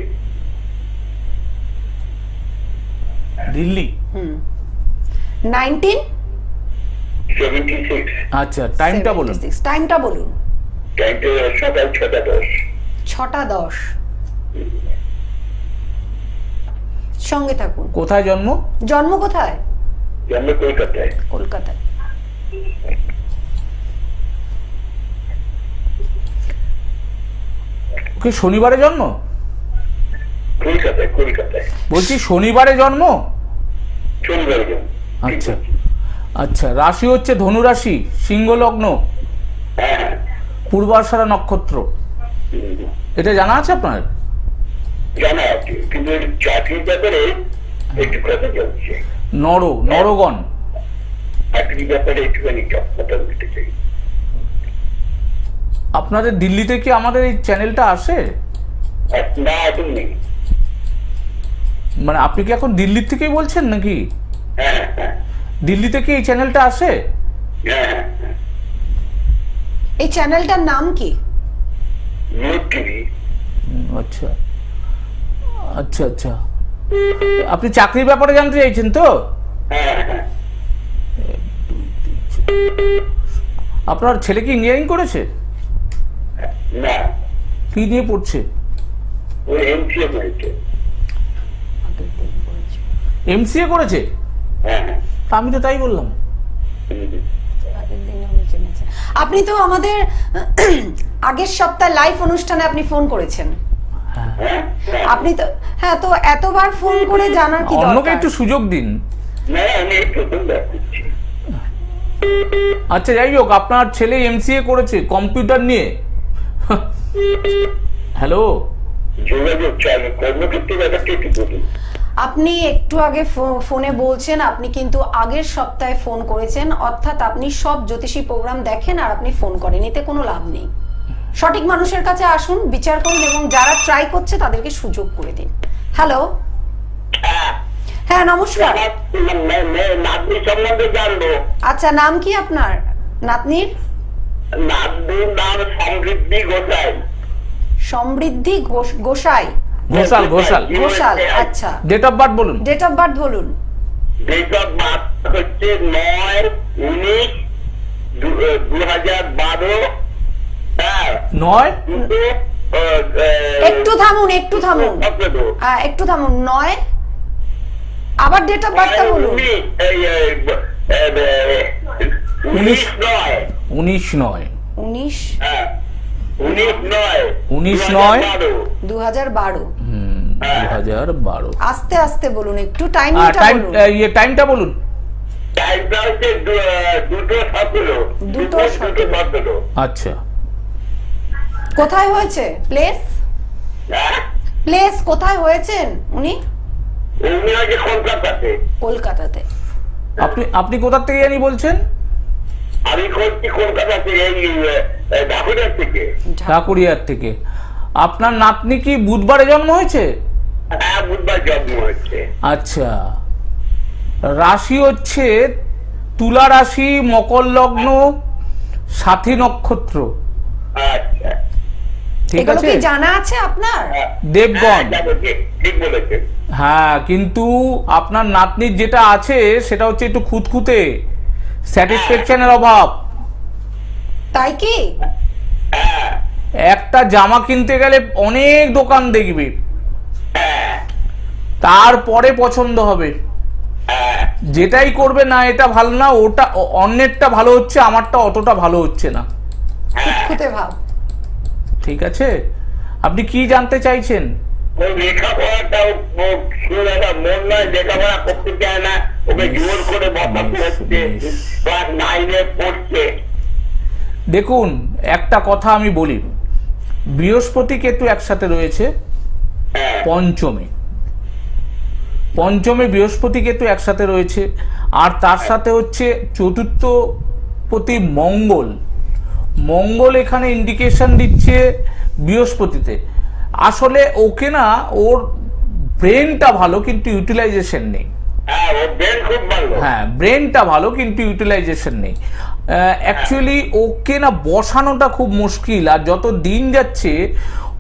S2: দিল্লি।
S1: 1976।
S2: আচ্ছা, টাইমটা বলুন।
S1: টাইমটা বলুন।
S4: টাইমটা সকাল 6:10।
S1: 6:10। সঙ্গে থাকুন।
S2: কোথায় জন্ম?
S1: জন্ম কোথায়?
S4: জন্ম কলকাতায়।
S1: কলকাতায়।
S2: ওকে, শনিবারে জন্ম?
S4: কলকাতায় কলকাতায়।
S2: বলছি শনিবারে জন্ম।
S4: শনিবার জন্ম।
S2: আচ্ছা আচ্ছা, রাশি হচ্ছে ধনু রাশি, সিংহ লগ্ন,
S4: হ্যাঁ।
S2: পূর্বাষাঢ়া নক্ষত্র, এটা জানা আছে আপনার?
S4: জানা আছে, কিন্তু চাকরির ব্যাপারে একটু কথা চলছে।
S2: নরগণ।
S4: চাকরির ব্যাপারে একটুখানি কথা বলতে চাই।
S2: আপনাদের দিল্লিতে কি আমাদের এই চ্যানেলটা আসে?
S4: না, এখন নেই।
S2: মানে আপনি কি এখন দিল্লির থেকেই বলছেন নাকি?
S4: হ্যাঁ হ্যাঁ
S2: দিল্লি থেকে এই চ্যানেলটা আসে?
S4: হ্যাঁ হ্যাঁ।
S1: এই চ্যানেলটার নাম কি?
S4: Note TV.
S2: আচ্ছা আচ্ছা আচ্ছা, আপনি চাকরির ব্যাপারে জানতে চাইছেন তো?
S4: হ্যাঁ হ্যাঁ।
S2: আপনার ছেলে কি ইঞ্জিনিয়ারিং করেছে?
S4: না,
S2: কি নিয়ে পড়ছে?
S4: ওই এমসিএ করেছে।
S2: এমসিএ করেছে?
S4: হ্যাঁ হ্যাঁ।
S2: আমি তো তাই বললাম।
S1: আপনি তো আমাদের আগের সপ্তাহে লাইভ অনুষ্ঠানে আপনি ফোন করেছেন।
S4: হ্যাঁ হ্যাঁ।
S1: আপনি তো, হ্যাঁ, তো এতবার ফোন করে জানার কি
S2: অন্যকে
S1: দরকার?
S2: একটু সুযোগ দিন।
S4: না, আমি এই প্রথমবার করছি।
S2: আচ্ছা, যাই হোক, আপনার ছেলে এমসিএ করেছে কম্পিউটার নিয়ে। হ্যালো,
S4: যোগাযোগ চালু কর্মক্ষেত্রে ব্যাপারটা একটু বলুন।
S1: আপনি একটু আগে ফোনে বলছেন আপনি কিন্তু আগের সপ্তাহে ফোন করেছেন, অর্থাৎ আপনি সব জ্যোতিষী প্রোগ্রাম দেখেন আর আপনি ফোন করেন, এতে কোনো লাভ নেই। সঠিক মানুষের কাছে আসুন, বিচার করুন এবং যারা ট্রাই করছে তাদেরকে সুযোগ করে দিন। হ্যালো, হ্যাঁ নমস্কার।
S4: নাতনি সম্বন্ধে জানবো।
S1: আচ্ছা, নাম কি আপনার নাতনির?
S4: নাতনির নাম সমৃদ্ধি গোসাই।
S1: সমৃদ্ধি গোসাই।
S2: ঘোষাল।
S1: ঘোষাল, আচ্ছা।
S2: ডেট অফ বার্থ বলুন।
S1: ডেট অফ বার্থ বলুন।
S4: ডেট অফ বার্থ হচ্ছে 9/19/2012। হ্যাঁ,
S2: 9
S1: একটু থামুন, একটু থামুন, একটু থামুন। 9, আবার ডেট অফ বার্থটা বলুন।
S4: 19/9।
S2: 19/9।
S1: 19/9/2012।
S2: 2012।
S1: আস্তে আস্তে বলুন, একটু টাইমটা বলুন।
S2: টাইমটা বলুন।
S4: টাইমটা হচ্ছে 2:17।
S1: 2:17।
S2: আচ্ছা,
S1: কোথায় হয়েছে প্লেস? প্লেস কোথায় হয়েছেন উনি?
S4: উনি আছে কলকাতাতে।
S1: কলকাতাতে।
S2: আপনি কোথা থেকে জানি বলছেন?
S4: আমি করছি কলকাতা থেকে, ঢাকুরিয়া থেকে।
S2: ঢাকুরিয়ার থেকে। আপনার নাতনি কি বুধবারে জন্ম হয়েছে?
S4: হ্যাঁ, বুধবার জন্ম হচ্ছে।
S2: আচ্ছা, রাশি হচ্ছে তুলা রাশি, মকর লগ্ন, সাথী নক্ষত্র।
S4: আচ্ছা,
S2: ঠিক
S1: এগুলো
S2: আছে?
S1: কি জানা আছে আপনার?
S2: দেবগণ।
S4: ঠিক বলেছেন।
S2: হ্যাঁ, কিন্তু আপনার নাতনির যেটা আছে সেটা হচ্ছে একটু খুঁতখুঁতে, স্যাটিসফ্যাকশনের অভাব।
S1: তাই কি?
S4: হ্যাঁ,
S2: একটা জামা কিনতে গেলে অনেক দোকান দেখবে,
S4: হ্যাঁ
S2: তারপরে পছন্দ হবে।
S4: হ্যাঁ
S2: যেটাই করবে না এটা ভালো না, ওটা অন্যেরটা ভালো হচ্ছে, আমারটা অতটা ভালো হচ্ছে না।
S1: খুঁতখুঁতে ভাব।
S2: ঠিক আছে, আপনি কি জানতে চাইছেন?
S4: ওই লেখাপড়াটা খুব একটা মন নয়, লেখাপড়া করতে চায় না, ওকে জোর করে বসাতে হচ্ছে, ক্লাস 9-এ পড়ছে।
S2: দেখুন, একটা কথা আমি বলি, বৃহস্পতি কেতু একসাথে রয়েছে
S4: হ্যাঁ
S2: পঞ্চমে বৃহস্পতি কেতু একসাথে রয়েছে, আর তার সাথে হচ্ছে চতুর্থ পতি মঙ্গল এখানে ইন্ডিকেশন দিচ্ছে বৃহস্পতিতে। আসলে ওকে না, ওর ব্রেনটা ভালো কিন্তু ইউটিলাইজেশন নেই।
S4: হ্যাঁ, ওর ব্রেন খুব ভালো।
S2: হ্যাঁ, ব্রেনটা ভালো কিন্তু ইউটিলাইজেশন নেই। অ্যাকচুয়ালি ওকে না বসানোটা খুব মুশকিল, আর যত দিন যাচ্ছে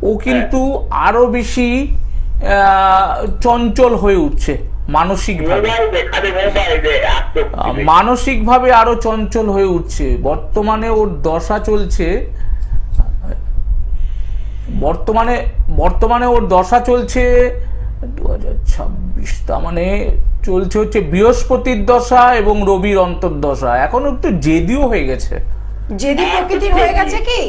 S2: ও কিন্তু আরো বেশি চঞ্চল হয়ে উঠছে মানসিকভাবে, মানসিকভাবে আরো চঞ্চল হয়ে উঠছে। বর্তমানে ওর দশা চলছে, বর্তমানে ওর দশা চলছে 2026, তার মানে চলছে হচ্ছে বৃহস্পতির দশা এবং রবির অন্তর্দশা। এখন একটু জেদিও হয়ে গেছে।
S1: জেদি প্রকৃতির হয়ে গেছে কি?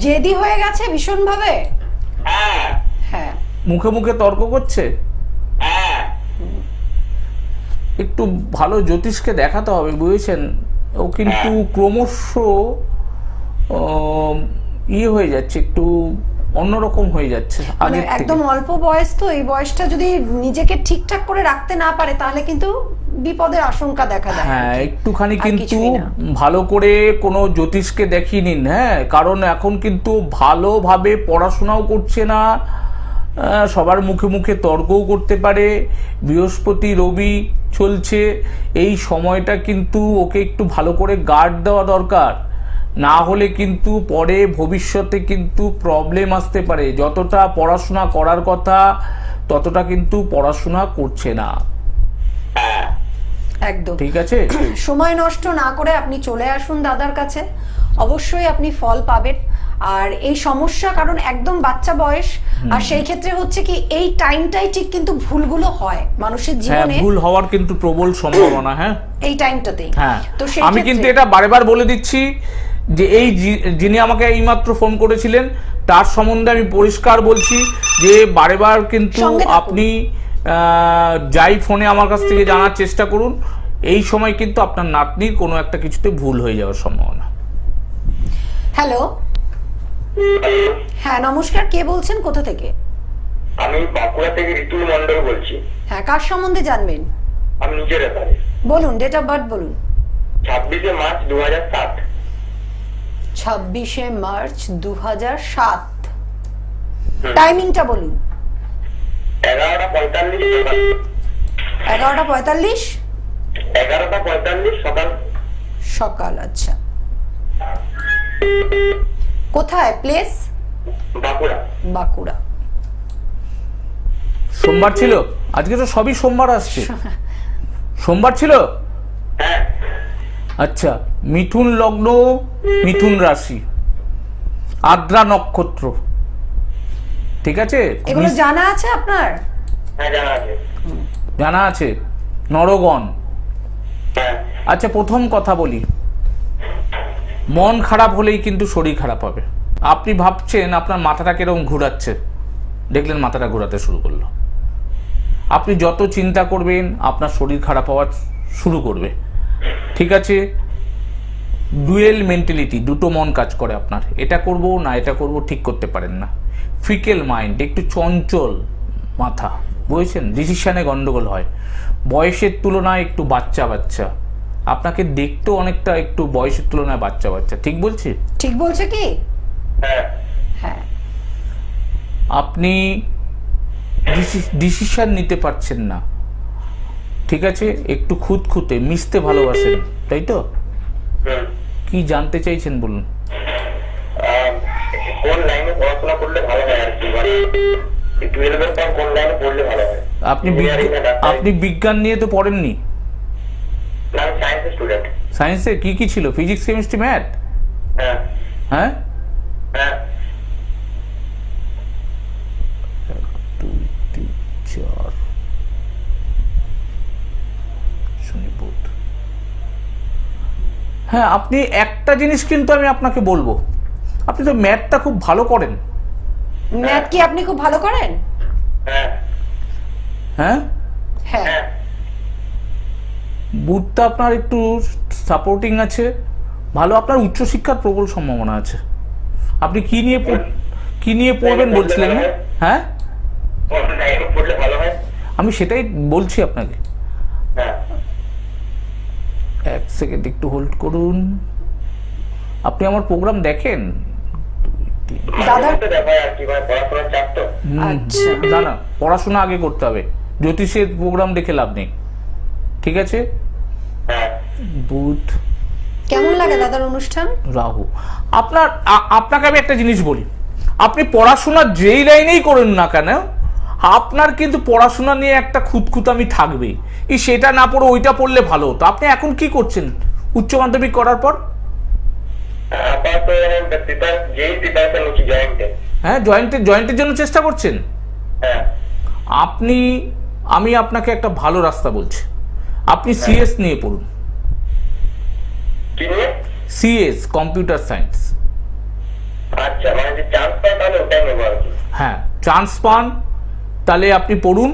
S1: জেদি হয়ে গেছে ভীষণ ভাবে। হ্যাঁ,
S2: মুখে মুখে তর্ক করছে। একটু ভালো জ্যোতিষকে দেখাতে হবে, বুঝেছেন? ও কিন্তু ক্রমশ ইয়ে হয়ে যাচ্ছে, একটু অন্যরকম হয়ে যাচ্ছে
S1: মানে
S2: আগের থেকে।
S1: একদম অল্প বয়স তো, এই বয়সটা যদি নিজেকে ঠিকঠাক করে রাখতে না পারে তাহলে কিন্তু বিপদের আশঙ্কা দেখা দেয়।
S2: হ্যাঁ, একটুখানি
S1: আর
S2: কিন্তু
S1: কিছুই না।
S2: ভালো করে কোনো জ্যোতিষকে দেখিয়ে নিন। হ্যাঁ, কারণ এখন কিন্তু ভালোভাবে পড়াশোনাও করছে না, সবার মুখে মুখে তর্কও করতে পারে। বৃহস্পতি রবি চলছে, এই সময়টা কিন্তু ওকে একটু ভালো করে গার্ড দেওয়া দরকার, না হলে কিন্তু পরে ভবিষ্যতে কিন্তু প্রবলেম আসতে পারে। যতটা পড়াশোনা করার কথা ততটা কিন্তু পড়াশোনা করছে না।
S1: একদম
S2: ঠিক আছে,
S1: সময় নষ্ট না করে আপনি চলে আসুন দাদার কাছে, অবশ্যই আপনি ফল পাবেন। আর এই সমস্যা কারণ একদম বাচ্চা বয়স, আর সেই ক্ষেত্রে হচ্ছে কি এই টাইমটাই ঠিক কিন্তু ভুলগুলো হয় মানুষের
S2: হ্যাঁ,
S1: জীবনে,
S2: ভুল হওয়ার কিন্তু প্রবল সম্ভাবনা। হ্যাঁ,
S1: এই টাইমটাতেই।
S2: হ্যাঁ,
S1: তো সেই
S2: আমি কিন্তু
S1: ক্ষেত্রে-
S2: এটা বারবার বলে দিচ্ছি যে এই যিনি আমাকে এইমাত্র ফোন করেছিলেন তার সম্বন্ধে আমি পরিষ্কার বলছি যে বারবার কিন্তু
S1: সঙ্গে থাকুন।
S2: আপনি যাই ফোনে আমার কাছ থেকে জানার চেষ্টা করুন, এই সময় কিন্তু আপনার নাতনির কোনো একটা কিছুতে ভুল হয়ে যাওয়ার সম্ভাবনা।
S1: হ্যালো, হ্যাঁ নমস্কার, কে বলছেন, কোথা থেকে?
S4: আমি বাঁকুড়া থেকে ঋতুল মন্ডল বলছি।
S1: হ্যাঁ, কার সম্বন্ধে জানবেন?
S4: আমি নিজের ব্যাপারে।
S1: বলুন, ডেট অফ বার্থ বলুন।
S4: 26শে মার্চ 2007।
S1: 26শে মার্চ 2007। টাইমিংটা বলুন।
S4: 11:45
S1: 11:45
S4: 11:45 সকাল।
S1: সকাল। আচ্ছা, কোথায় প্লেস?
S4: বাঁকুড়া।
S1: বাঁকুড়া।
S2: সোমবার ছিল, আজকে তো সবই সোমবার আসছে। সোমবার ছিল।
S4: হ্যাঁ
S2: আচ্ছা, মিথুন লগ্ন, মিথুন রাশি, আদ্রা নক্ষত্র। ঠিক আছে,
S1: এগুলো জানা আছে আপনার?
S4: হ্যাঁ জানা আছে।
S2: জানা আছে। নরগণ।
S4: হ্যাঁ
S2: আচ্ছা, প্রথম কথা বলি, মন খারাপ হলেই কিন্তু শরীর খারাপ হবে। আপনি ভাবছেন আপনার মাথাটা কিরকম ঘোরাচ্ছে, দেখলেন মাথাটা ঘোরাতে শুরু করলো। আপনি যত চিন্তা করবেন আপনার শরীর খারাপ হওয়া শুরু করবে। ঠিক আছে, ডুয়েল মেন্টালিটি, দুটো মন কাজ করে আপনার, এটা করব না এটা করব ঠিক করতে পারেন না। ফিকেল মাইন্ড, একটু চঞ্চল মাথা, বুঝেছেন? ডিসিশনে গন্ডগোল হয়, বয়সের তুলনায় একটু বাচ্চা বাচ্চা, আপনাকে দেখতেও অনেকটা একটু বয়সের তুলনায় বাচ্চা বাচ্চা। ঠিক বলছি?
S1: ঠিক বলছে কি?
S4: হ্যাঁ
S1: হ্যাঁ।
S2: আপনি ডিসিশন নিতে পারছেন না। ঠিক আছে, একটু খুঁতখুঁতে, মিশতে ভালোবাসেন, তাই তো? কি জানতে চাইছেন বলুন।
S4: কোন লাইনে পড়াশোনা করলে ভালো হয় আর কি, মানে 12-এর পর কোন লাইনে পড়লে ভালো হয়?
S2: আপনি বিজ্ঞান নিয়ে তো পড়েননি?
S4: না, আমি সায়েন্সের স্টুডেন্ট।
S2: সায়েন্সে কি কি ছিল? Physics, chemistry, math?
S4: হ্যাঁ
S2: হ্যাঁ, বুধ। হ্যাঁ, আপনি একটা জিনিস কিন্তু আমি আপনাকে বলবো, আপনি তো ম্যাথটা খুব ভালো করেন।
S1: ম্যাথ কি আপনি খুব ভালো করেন?
S4: হ্যাঁ
S2: হ্যাঁ,
S1: হ্যাঁ।
S2: বুধটা আপনার একটু সাপোর্টিং আছে, ভালো। আপনার উচ্চশিক্ষার প্রবল সম্ভাবনা আছে। আপনি কি নিয়ে পড়বেন বলছিলেন না? হ্যাঁ,
S4: কোন লাইনে পড়লে ভালো হয়?
S2: আমি সেটাই বলছি আপনাকে।
S4: হ্যাঁ
S2: এক সেকেন্ড একটু হোল্ড করুন। আপনি আমার প্রোগ্রাম দেখেন?
S1: দাদা
S4: তো দেখায় আর কি ভাই, পড়াশোনার চাপ তো।
S1: আচ্ছা।
S2: না না, পড়াশোনা আগে করতে হবে, জ্যোতিষের প্রোগ্রাম দেখে লাভ নেই, ঠিক আছে?
S4: হ্যাঁ
S2: বুধ
S1: কেমন লাগে দাদার অনুষ্ঠান?
S2: রাহু, আপনাকে আমি একটা জিনিস বলি, আপনি পড়াশোনা যেই লাইনেই করেন না কেন, আপনার কিন্তু পড়াশোনা নিয়ে একটা খুঁতখুঁতামি থাকবেই। সেটা না পড়ে ওইটা পড়লে ভালো হতো। আপনি এখন কি করছেন উচ্চ মাধ্যমিক করার পর?
S4: আপাতত যেই প্রিপারেশন হচ্ছে জয়েন্টে।
S2: হ্যাঁ, জয়েন্টের জন্য চেষ্টা করছেন।
S4: হ্যাঁ
S2: আমি আপনাকে একটা ভালো রাস্তা বলছি, আপনি সিএস নিয়ে পড়ুন।
S4: কি নিয়ে?
S2: CS, computer science.
S4: আচ্ছা, মানে যে চান্স পায় তাহলে ওটাই নেবো আর কি।
S2: হ্যাঁ, চান্স পান তাহলে আপনি পড়ুন।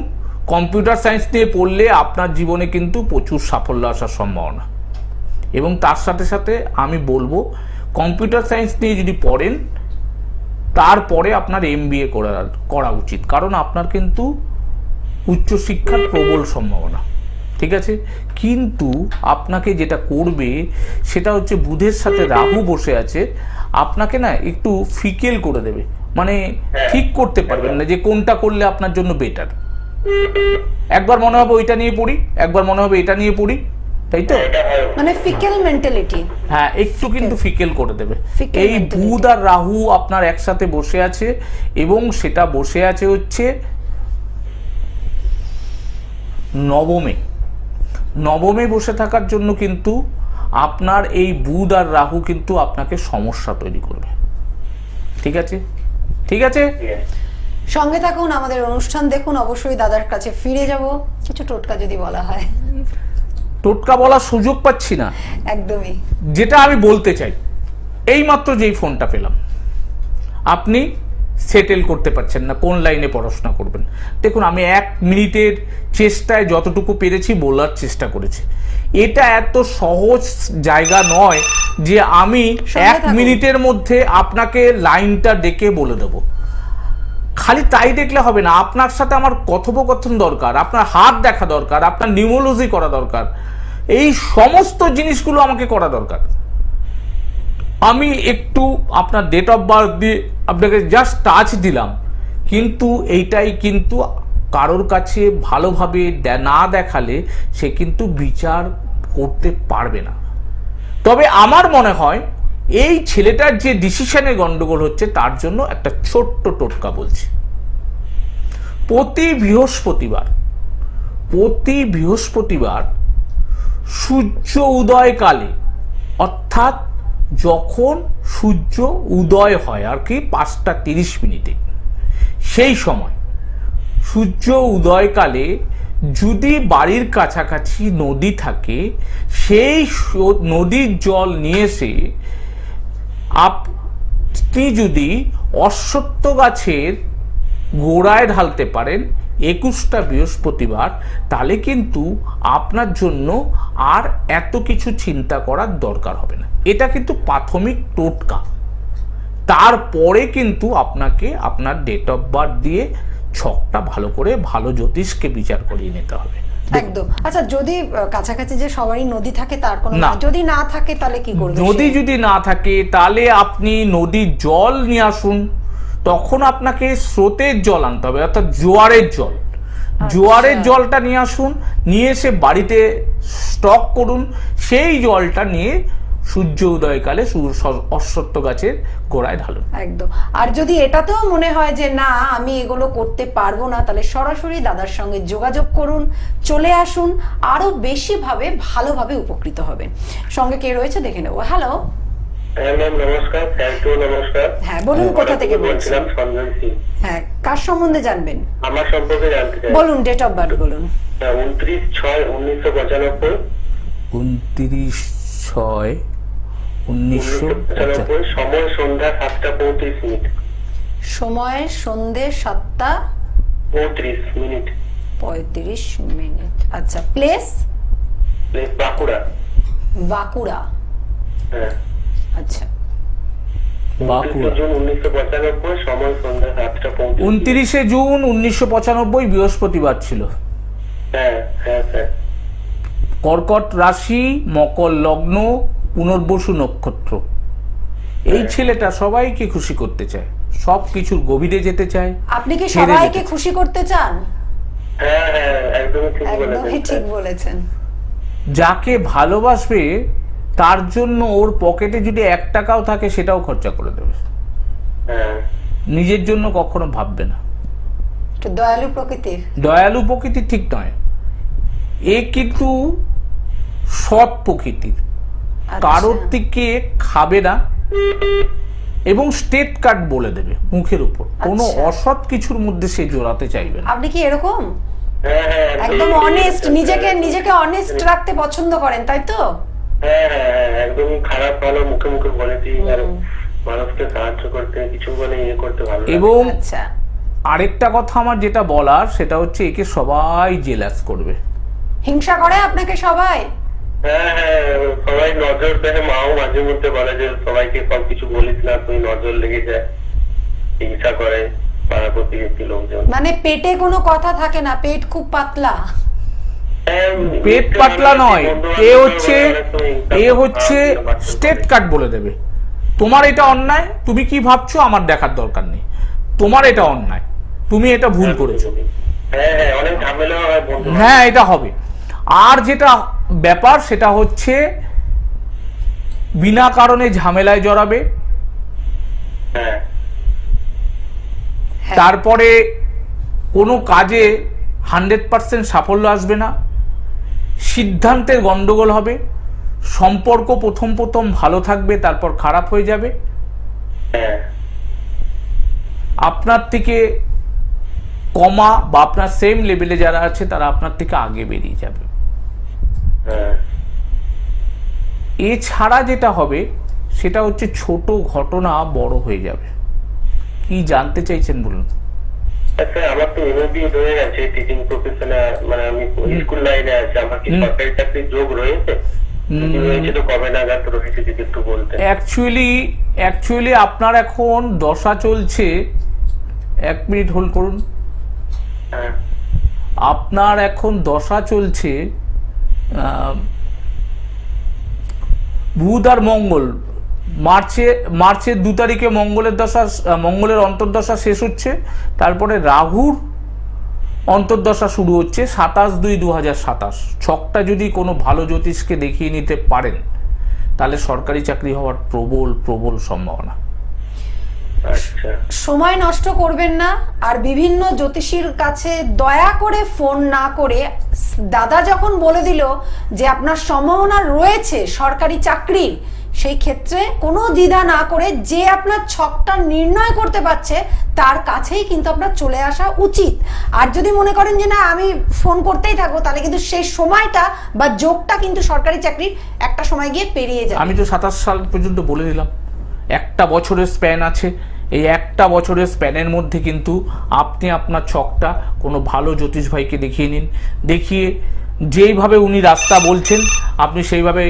S2: কম্পিউটার সায়েন্স নিয়ে পড়লে আপনার জীবনে কিন্তু প্রচুর সাফল্য আসার সম্ভাবনা। এবং তার সাথে সাথে আমি বলবো, কম্পিউটার সায়েন্স নিয়ে যদি পড়েন তারপরে আপনার এমবিএ করা উচিত, কারণ আপনার কিন্তু উচ্চশিক্ষার প্রবল সম্ভাবনা, ঠিক আছে? কিন্তু আপনাকে যেটা করবে সেটা হচ্ছে, বুধের সাথে রাহু বসে আছে, আপনাকে না একটু ফিকেল করে দেবে, মানে ঠিক করতে পারবেন না যে কোনটা করলে আপনার জন্য বেটার। একবার মনে হবে ওইটা নিয়ে পড়ি, একবার মনে হবে এটা নিয়ে পড়ি, তাই তো?
S1: মানে ফিকেল মেন্টালিটি।
S2: হ্যাঁ, একটু কিন্তু ফিকেল করে দেবে।
S1: Fickle
S2: এই
S1: mentality।
S2: বুধ আর রাহু আপনার একসাথে বসে আছে, এবং সেটা বসে আছে হচ্ছে নবমে বসে থাকার জন্য কিন্তু আপনার এই বুধ আর রাহু কিন্তু আপনাকে সমস্যা তৈরি করবে, ঠিক আছে? ঠিক আছে,
S1: সঙ্গে থাকুন, আমাদের অনুষ্ঠান দেখুন। অবশ্যই দাদার কাছে ফিরে যাব, কিছু টোটকা যদি বলা হয়।
S2: টোটকা বলার সুযোগ পাচ্ছি না।
S1: একদমই।
S2: যেটা আমি বলতে চাই, এইমাত্র যেই ফোনটা পেলাম, আপনি সেটেল করতে পারছেন না কোন লাইনে পড়াশোনা করবেন। দেখুন, আমি 1 মিনিটের চেষ্টায় যতটুকু পেরেছি বলার চেষ্টা করেছি। এটা এত সহজ জায়গা নয় যে আমি 1 মিনিটের মধ্যে আপনাকে লাইনটা ডেকে বলে দেব। খালি তাই দেখলে হবে না, আপনার সাথে আমার কথোপকথন দরকার, আপনার হাত দেখা দরকার, আপনার নিউমোলজি করা দরকার, এই সমস্ত জিনিসগুলো আমাকে করা দরকার। আমি একটু আপনার ডেট অফ বার্থ দিয়ে আপনাকে জাস্ট টাচ দিলাম, কিন্তু এইটাই কিন্তু কারোর কাছে ভালোভাবে না দেখালে সে কিন্তু বিচার করতে পারবে না। তবে আমার মনে হয় এই ছেলেটার যে ডিসিশনে গন্ডগোল হচ্ছে তার জন্য একটা ছোট্ট টোটকা বলছি। প্রতি বৃহস্পতিবার সূর্য উদয়কালে, অর্থাৎ যখন সূর্য উদয় হয় আর কি 5:30, সেই সময় সূর্য উদয়কালে যদি বাড়ির কাছাকাছি নদী থাকে, সেই নদীর জল নিয়ে এসে আপনি যদি অশ্বত্থ গাছের গোড়ায় ঢালতে পারেন 21টা বৃহস্পতিবার, তাহলে কিন্তু আপনার জন্য আর এত কিছু চিন্তা করার দরকার হবে না। এটা কিন্তু প্রাথমিক টোটকা। তারপরে কিন্তু আপনাকে আপনার ডেট অফ বার্থ দিয়ে ছকটা ভালো করে ভালো জ্যোতিষকে বিচার করিয়ে নিতে হবে।
S1: একদম। আচ্ছা, যদি কাছাকাছি যে সবারই নদী থাকে তার কোনো
S2: না।
S1: যদি না থাকে তাহলে কি করবে?
S2: নদী যদি না থাকে তাহলে আপনি নদীর জল নিয়ে আসুন। তখন আপনাকে স্রোতের জল আনতে হবে, অর্থাৎ জোয়ারের জল। জোয়ারের জলটা নিয়ে আসুন, নিয়ে এসে বাড়িতে স্টক করুন। সেই জলটা নিয়ে সূর্য উদয়কালে অশ্বত্থ গাছের গোড়ায় ঢালুন।
S1: একদম। আর যদি এটাতেও মনে হয় যে না আমি এগুলো করতে পারবো না, তাহলে সরাসরি দাদার সঙ্গে যোগাযোগ করুন, চলে আসুন, আরো বেশি ভালোভাবে উপকৃত হবেন। সঙ্গে কে রয়েছে দেখে নেবো। হ্যালো।
S4: হ্যাঁ ম্যাম, নমস্কার। Thank you. নমস্কার।
S1: হ্যাঁ, বলুন কোথা থেকে বলছেন?
S4: সঞ্জয় সিং।
S1: হ্যাঁ, কার সম্বন্ধে জানবেন?
S4: আমার সম্পর্কে জানতে চাই।
S1: বলুন, ডেট অফ বার্থ বলুন।
S4: 29/6/1995।
S2: 29/6/1995।
S4: সময় সন্ধ্যা 7:35।
S1: সময় সন্ধে 7:35। আচ্ছা, প্লেস
S4: বাঁকুড়া।
S1: বাঁকুড়া।
S4: হ্যাঁ,
S1: আচ্ছা,
S2: বাঁকুড়া।
S4: জুন 1995, সময় সন্ধ্যা 7:35।
S2: 29 জুন 1995 বৃহস্পতিবার ছিল।
S4: হ্যাঁ হ্যাঁ স্যার।
S2: কর্কট রাশি, মকর লগ্ন, পুনর্বসু নক্ষত্র। এই ছেলেটা সবাইকে খুশি করতে চায়, সব কিছুর গভীরে যেতে চায়।
S1: আপনি কি
S2: ছেড়ে
S1: সবাইকে
S2: যেতে
S1: খুশি করতে চান?
S4: হ্যাঁ হ্যাঁ, একদমই ঠিক
S1: একদমই
S4: বলেছেন
S1: ঠিক বলেছেন।
S2: যাকে ভালোবাসবে তার জন্য ওর পকেটে যদি 1 টাকাও থাকে সেটাও খরচা করে দেবে।
S4: হ্যাঁ,
S2: নিজের জন্য কখনো ভাববে না।
S1: একটু দয়ালু প্রকৃতির।
S2: দয়ালু প্রকৃতি ঠিক নয়, এ কিন্তু সৎ প্রকৃতির।
S1: আচ্ছা।
S2: কারোর থেকে খাবে না এবং স্টেট কার্ড বলে দেবে মুখের উপর, কোনো
S1: আচ্ছা।
S2: অসৎ কিছুর মধ্যে সে জড়াতে চাইবে না।
S1: আপনি কি এরকম
S4: হ্যাঁ হ্যাঁ,
S1: একদম অনেস্ট, নিজেকে অনেস্ট রাখতে পছন্দ করেন, তাই তো?
S4: হ্যাঁ হ্যাঁ হ্যাঁ, একদমই খারাপ ভালো মুখে মুখে বলে দিই, আর মানুষকে সাহায্য করতে, কিছু মানে ইয়ে করতে ভালো লাগে।
S2: এবং
S1: আচ্ছা,
S2: আরেকটা কথা আমার যেটা বলার সেটা হচ্ছে একে সবাই জেলাস করবে।
S1: হিংসা করে আপনাকে সবাই?
S4: হ্যাঁ হ্যাঁ, সবাই নজর দেয়, মাও মাঝে মধ্যে বলে যে সবাইকে সব কিছু বলিস না, তুই নজর লেগে যায়, হিংসা করে পাড়া প্রতিবেশী লোকজন।
S1: মানে পেটে কোনো কথা থাকে না, পেট খুব পাতলা?
S2: পেট পাতলা নয়, এ হচ্ছে স্টেট কার্ড বলে দেবে। তোমার এটা অন্যায়, তুমি কি ভাবছো আমার দেখার দরকার নেই, তোমার এটা অন্যায়, তুমি এটা ভুল করেছো।
S4: হ্যাঁ হ্যাঁ, অনেক ঝামেলা হয় বন্ধু।
S2: হ্যাঁ, এটা হবে। আর যেটা ব্যাপার সেটা হচ্ছে বিনা কারণে ঝামেলায় জড়াবে।
S4: হ্যাঁ
S1: হ্যাঁ।
S2: তারপরে কোনো কাজে 100% সাফল্য আসবে না, সিদ্ধান্তের গন্ডগোল হবে, সম্পর্ক প্রথম ভালো থাকবে, তারপর খারাপ হয়ে যাবে।
S4: হ্যাঁ,
S2: আপনার থেকে কমা বা আপনার সেম লেভেলে যারা আছে তারা আপনার থেকে আগে বেরিয়ে যাবে।
S4: হ্যাঁ।
S2: এছাড়া যেটা হবে সেটা হচ্ছে ছোট ঘটনা বড় হয়ে যাবে। কি জানতে চাইছেন বলুন?
S4: আচ্ছা, আমার তো এমএবিএ হয়ে গেছে টিচিং প্রফেশনে, মানে আমি স্কুল লাইনে আছি, আমার কি সরকারি চাকরির যোগ রয়েছে? যদি রয়েছে তো কবে নাগাদ রয়েছে যদি একটু বলতেন।
S2: অ্যাকচুয়ালি আপনার এখন দশা চলছে, 1 মিনিট হোল্ড করুন।
S4: হ্যাঁ
S2: আপনার এখন দশা চলছে বুধ আর মঙ্গল। মার্চের 2 তারিখে মঙ্গলের অন্তর্দশা শেষ হচ্ছে, তারপরে রাহুর অন্তর্দশা শুরু হচ্ছে 27/2/2027। ছকটা যদি কোনো ভালো জ্যোতিষকে দেখিয়ে নিতে পারেন তাহলে সরকারি চাকরি হওয়ার প্রবল সম্ভাবনা।
S4: আচ্ছা,
S1: সময় নষ্ট করবেন না, আর বিভিন্ন জ্যোতিষীর কাছে দয়া করে ফোন না করে, দাদা যখন বলে দিল যে আপনার সম্ভাবনা রয়েছে সরকারি চাকরির, সেই ক্ষেত্রে কোনো দ্বিধা না করে যে আপনার ছকটা নির্ণয় করতে পারছে তার কাছেই কিন্তু আপনার চলে আসা উচিত। আর যদি মনে করেন যে না আমি ফোন করতেই থাকবো, তাহলে কিন্তু সেই সময়টা বা যোগটা কিন্তু সরকারি চাকরির একটা সময় গিয়ে পেরিয়ে যাবে।
S2: আমি তো 27 সাল পর্যন্ত বলে দিলাম, 1 বছরের স্প্যান আছে। এই 1 বছরের স্প্যানের মধ্যে কিন্তু আপনি আপনার ছকটা কোনো ভালো জ্যোতিষ ভাইকে দেখিয়ে নিন, দেখিয়ে যেইভাবে উনি রাস্তা বলছেন আপনি সেইভাবে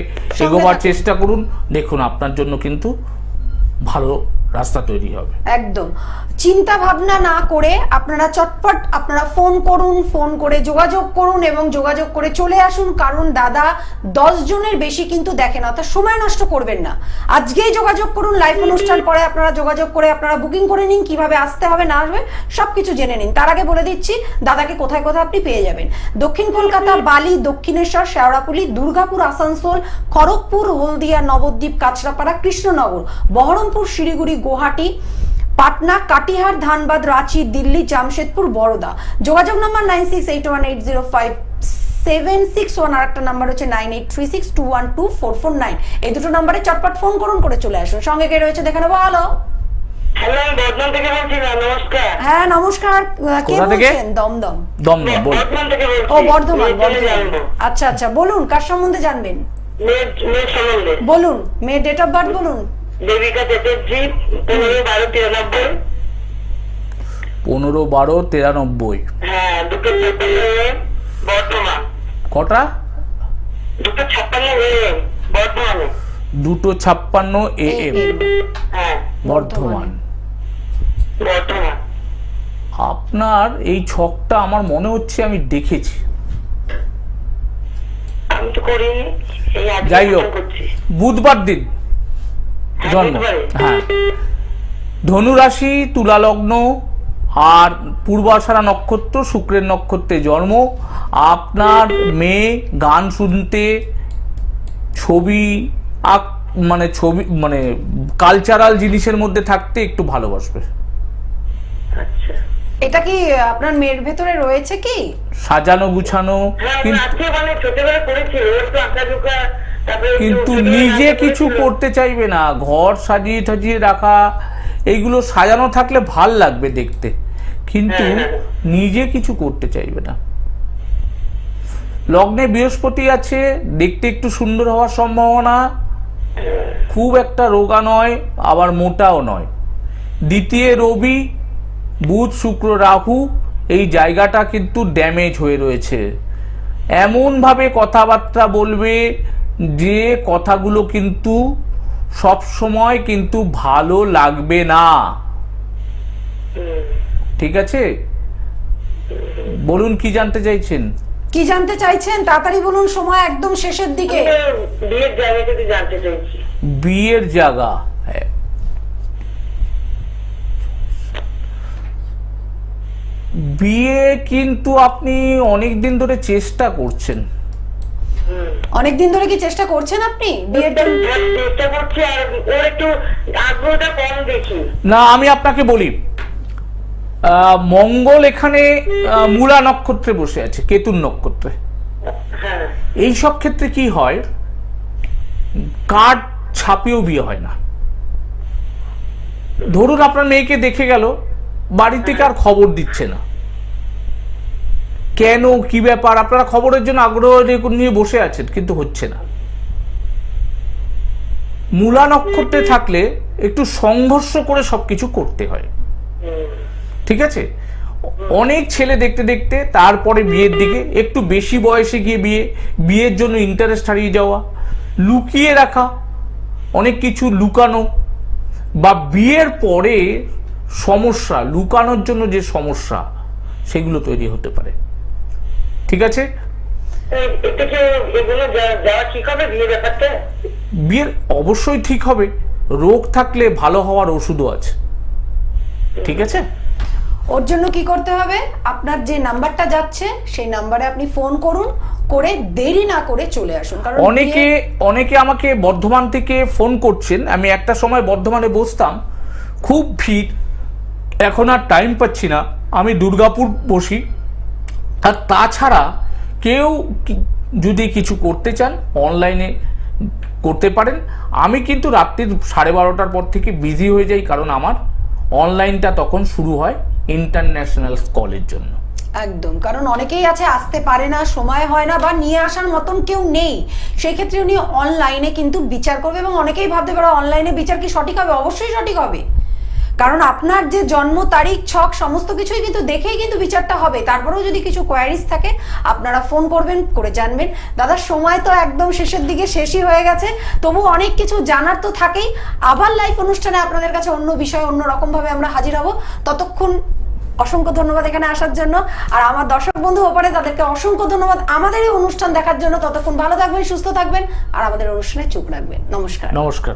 S2: এগোবার চেষ্টা করুন। দেখুন আপনার জন্য কিন্তু ভালো রাস্তা তৈরি হবে।
S1: একদম চিন্তা ভাবনা না করে আপনারা চটপট আপনারা ফোন করুন, ফোন করে যোগাযোগ করুন এবং যোগাযোগ করে চলে আসুন, কারণ দাদা 10 জনের বেশি কিন্তু দেখেন, অর্থাৎ সময় নষ্ট করবেন না। আজকেই যোগাযোগ করুন, লাইভ অনুষ্ঠান পরে আপনারা যোগাযোগ করে আপনারা বুকিং করে নিন, কিভাবে আসতে হবে না আসবে সবকিছু জেনে নিন। তার আগে বলে দিচ্ছি দাদাকে কোথায় কোথায় আপনি পেয়ে যাবেন। দক্ষিণ কলকাতা, বালি, দক্ষিণেশ্বর, শেওড়াফুলি, দুর্গাপুর, আসানসোল, খড়গপুর, হলদিয়া, নবদ্বীপ, কাঁচরাপাড়া, কৃষ্ণনগর, বহরমপুর, শিলিগুড়ি, গুয়াহাটি, পাটনা, কাটিহার, ধানবাদ, রাঁচি, দিল্লি, জামশেদপুর, বরোদা। যোগাযোগ নাম্বার 9681805761, আর একটা নাম্বার হচ্ছে 9836212449। এই দুটো নাম্বারে চটপট ফোন করুন, করে চলে আসুন। সঙ্গে কে রয়েছে দেখে নেবো। হ্যালো
S3: হ্যালো, আমি বর্ধমান থেকে বলছিলাম। নমস্কার।
S1: হ্যাঁ নমস্কার, কে
S2: কোথা থেকে?
S1: বলছেন? দমদম।
S2: দমদম বল।
S3: বর্ধমান থেকে বলছি।
S1: ও বর্ধমান,
S3: মেয়ের জন্য
S1: বর্ধমান।
S3: জানবো।
S1: আচ্ছা আচ্ছা, বলুন কার সম্বন্ধে জানবেন?
S3: মেয়ের সম্বন্ধে।
S1: বলুন, মেয়ের ডেট অফ বার্থ বলুন।
S3: দেবিকা চ্যাটার্জি, 15/12/93।
S2: 15/12/93।
S3: হ্যাঁ, 2:56 বর্ধমান।
S2: কটা?
S3: 2:56 বর্ধমানে।
S2: 2:56 AM
S3: হ্যাঁ,
S2: বর্ধমান।
S3: বর্ধমান।
S2: আপনার এই ছকটা আমার মনে হচ্ছে আমি দেখেছি।
S3: আমি তো করিনি, এই আজকে
S2: যাই হোক,
S3: করছি।
S2: বুধবার দিন জন্ম।
S3: বুধবারে।
S2: হ্যাঁ, ধনুরাশি, তুলা লগ্ন, আর পূর্বাষাঢ়া নক্ষত্র, শুক্রের নক্ষত্রে জন্ম। আপনার মেয়ে গান শুনতে, ছবি মানে কালচারাল জিনিসের মধ্যে থাকতে একটু ভালোবাসবে।
S3: আচ্ছা।
S1: এটা কি আপনার মেয়ের ভেতরে রয়েছে কি?
S2: সাজানো গুছানো,
S3: হ্যাঁ,
S2: কিন্তু
S3: আজকে মানে ছোটবেলা করেছি, ওর তো আঁকা ঝোঁকা, তারপরে একটু
S2: কিন্তু
S3: ছোটবেলায়
S2: নিজে
S3: আঁকা
S2: কিছু
S3: করেছিল।
S2: করতে চাইবে না। ঘর সাজিয়ে টাজিয়ে রাখা, এইগুলো সাজানো থাকলে ভাল লাগবে দেখতে, কিন্তু
S3: হ্যাঁ।
S2: নিজে কিছু করতে চাইবে না। লগ্নে বৃহস্পতি আছে, দেখতে একটু সুন্দর হওয়ার সম্ভাবনা। খুব একটা রোগা নয়, আবার মোটাও নয়। দ্বিতীয় রবি, বুধ, শুক্র, রাহু, এই জায়গাটা কিন্তু ড্যামেজ হয়ে রয়েছে। এমনভাবে কথাবার্তা বলবে যে কথাগুলো কিন্তু সব সময় কিন্তু ভালো লাগবে না। ঠিক আছে, বলুন কি জানতে চাইছেন?
S1: কি জানতে চাইছেন তাড়াতাড়ি বলুন, সময় একদম শেষের দিকে।
S3: বিয়ের জায়গা যদি জানতে চাইছি।
S2: বিয়ের জায়গা, হ্যাঁ। বিয়ে কিন্তু আপনি অনেক দিন ধরে চেষ্টা করছেন।
S1: অনেকদিন ধরে কি চেষ্টা করছেন আপনি বিয়ের জন্য?
S3: চেষ্টা করছি, আর ওর একটু আগ্রহটা কম দেখি।
S2: না, আমি আপনাকে বলি, মঙ্গল এখানে মূলা নক্ষত্রে বসে আছে, কেতুর নক্ষত্রে।
S3: হ্যাঁ।
S2: এই সব ক্ষেত্রে কি হয়, কার্ড ছাপিয়েও বিয়ে হয় না। ধরুন আপনার মেয়েকে দেখে গেল, বাড়ি থেকে আর খবর দিচ্ছে না। কেন, কি ব্যাপার? আপনারা খবরের জন্য আগ্রহ নিয়ে বসে আছেন, কিন্তু হচ্ছে না। মূলা নক্ষত্রে থাকলে একটু সংঘর্ষ করে সবকিছু করতে হয়। ঠিক আছে, অনেক ছেলে দেখতে দেখতে তারপরে বিয়ের দিকে, একটু বেশি বয়সে গিয়ে বিয়ের জন্য ইন্টারেস্ট হারিয়ে যাওয়া, লুকিয়ে রাখা, অনেক কিছু লুকানো, বা বিয়ের পরে সমস্যা, লুকানোর জন্য যে সমস্যা, সেগুলো তৈরি হতে পারে। ঠিক আছে,
S3: এটা কি এগুলো যাওয়া ঠিক হবে বিয়ে ব্যাপারটা?
S2: বিয়ের অবশ্যই ঠিক হবে। রোগ থাকলে ভালো হওয়ার ওষুধও আছে। ঠিক আছে,
S1: ওর জন্য কি করতে হবে, আপনার যে নাম্বারটা যাচ্ছে সেই নাম্বারে আপনি ফোন করুন, করে দেরি না করে চলে আসুন। কারণ
S2: অনেকে আমাকে বর্ধমান থেকে ফোন করছেন। আমি একটা সময় বর্ধমানে বসতাম, খুব ভিড়, এখন আর টাইম পাচ্ছি না। আমি দুর্গাপুর বসি। আর তাছাড়া কেউ যদি কিছু করতে চান, অনলাইনে করতে পারেন। আমি কিন্তু রাত্রির 12:30টার পর থেকে বিজি হয়ে যাই, কারণ আমার অনলাইনটা তখন শুরু হয় ইন্টারন্যাশনাল কলের জন্য।
S1: একদম, কারণ অনেকেই আছে আসতে পারে না, সময় হয় না, বা নিয়ে আসার মতন কেউ নেই। সেই ক্ষেত্রে উনি অনলাইনে কিন্তু বিচার করবে, এবং অনেকেই ভাবতে পারে অনলাইনে বিচার কি সঠিক হবে? অবশ্যই সঠিক হবে, কারণ আপনার যে জন্ম তারিখ, ছক, সমস্ত কিছুই কিন্তু দেখেই কিন্তু বিচারটা হবে। তারপরেও যদি কিছু কোয়ারিজ থাকে আপনারা ফোন করবেন, করে জানবেন। দাদার সময় তো একদম শেষের দিকে, শেষই হয়ে গেছে, তবু অনেক কিছু জানার তো থাকেই। আবার লাইভ অনুষ্ঠানে আপনাদের কাছে অন্য বিষয়, অন্য রকম ভাবে আমরা হাজির হব। ততক্ষণ অসংখ্য ধন্যবাদ এখানে আসার জন্য, আর আমার দর্শক বন্ধু ওপারে তাদেরকে অসংখ্য ধন্যবাদ আমাদের এই অনুষ্ঠান দেখার জন্য। ততক্ষণ ভালো থাকবেন, সুস্থ থাকবেন, আর আমাদের অনুষ্ঠানে চোখ রাখবেন। নমস্কার।
S2: নমস্কার।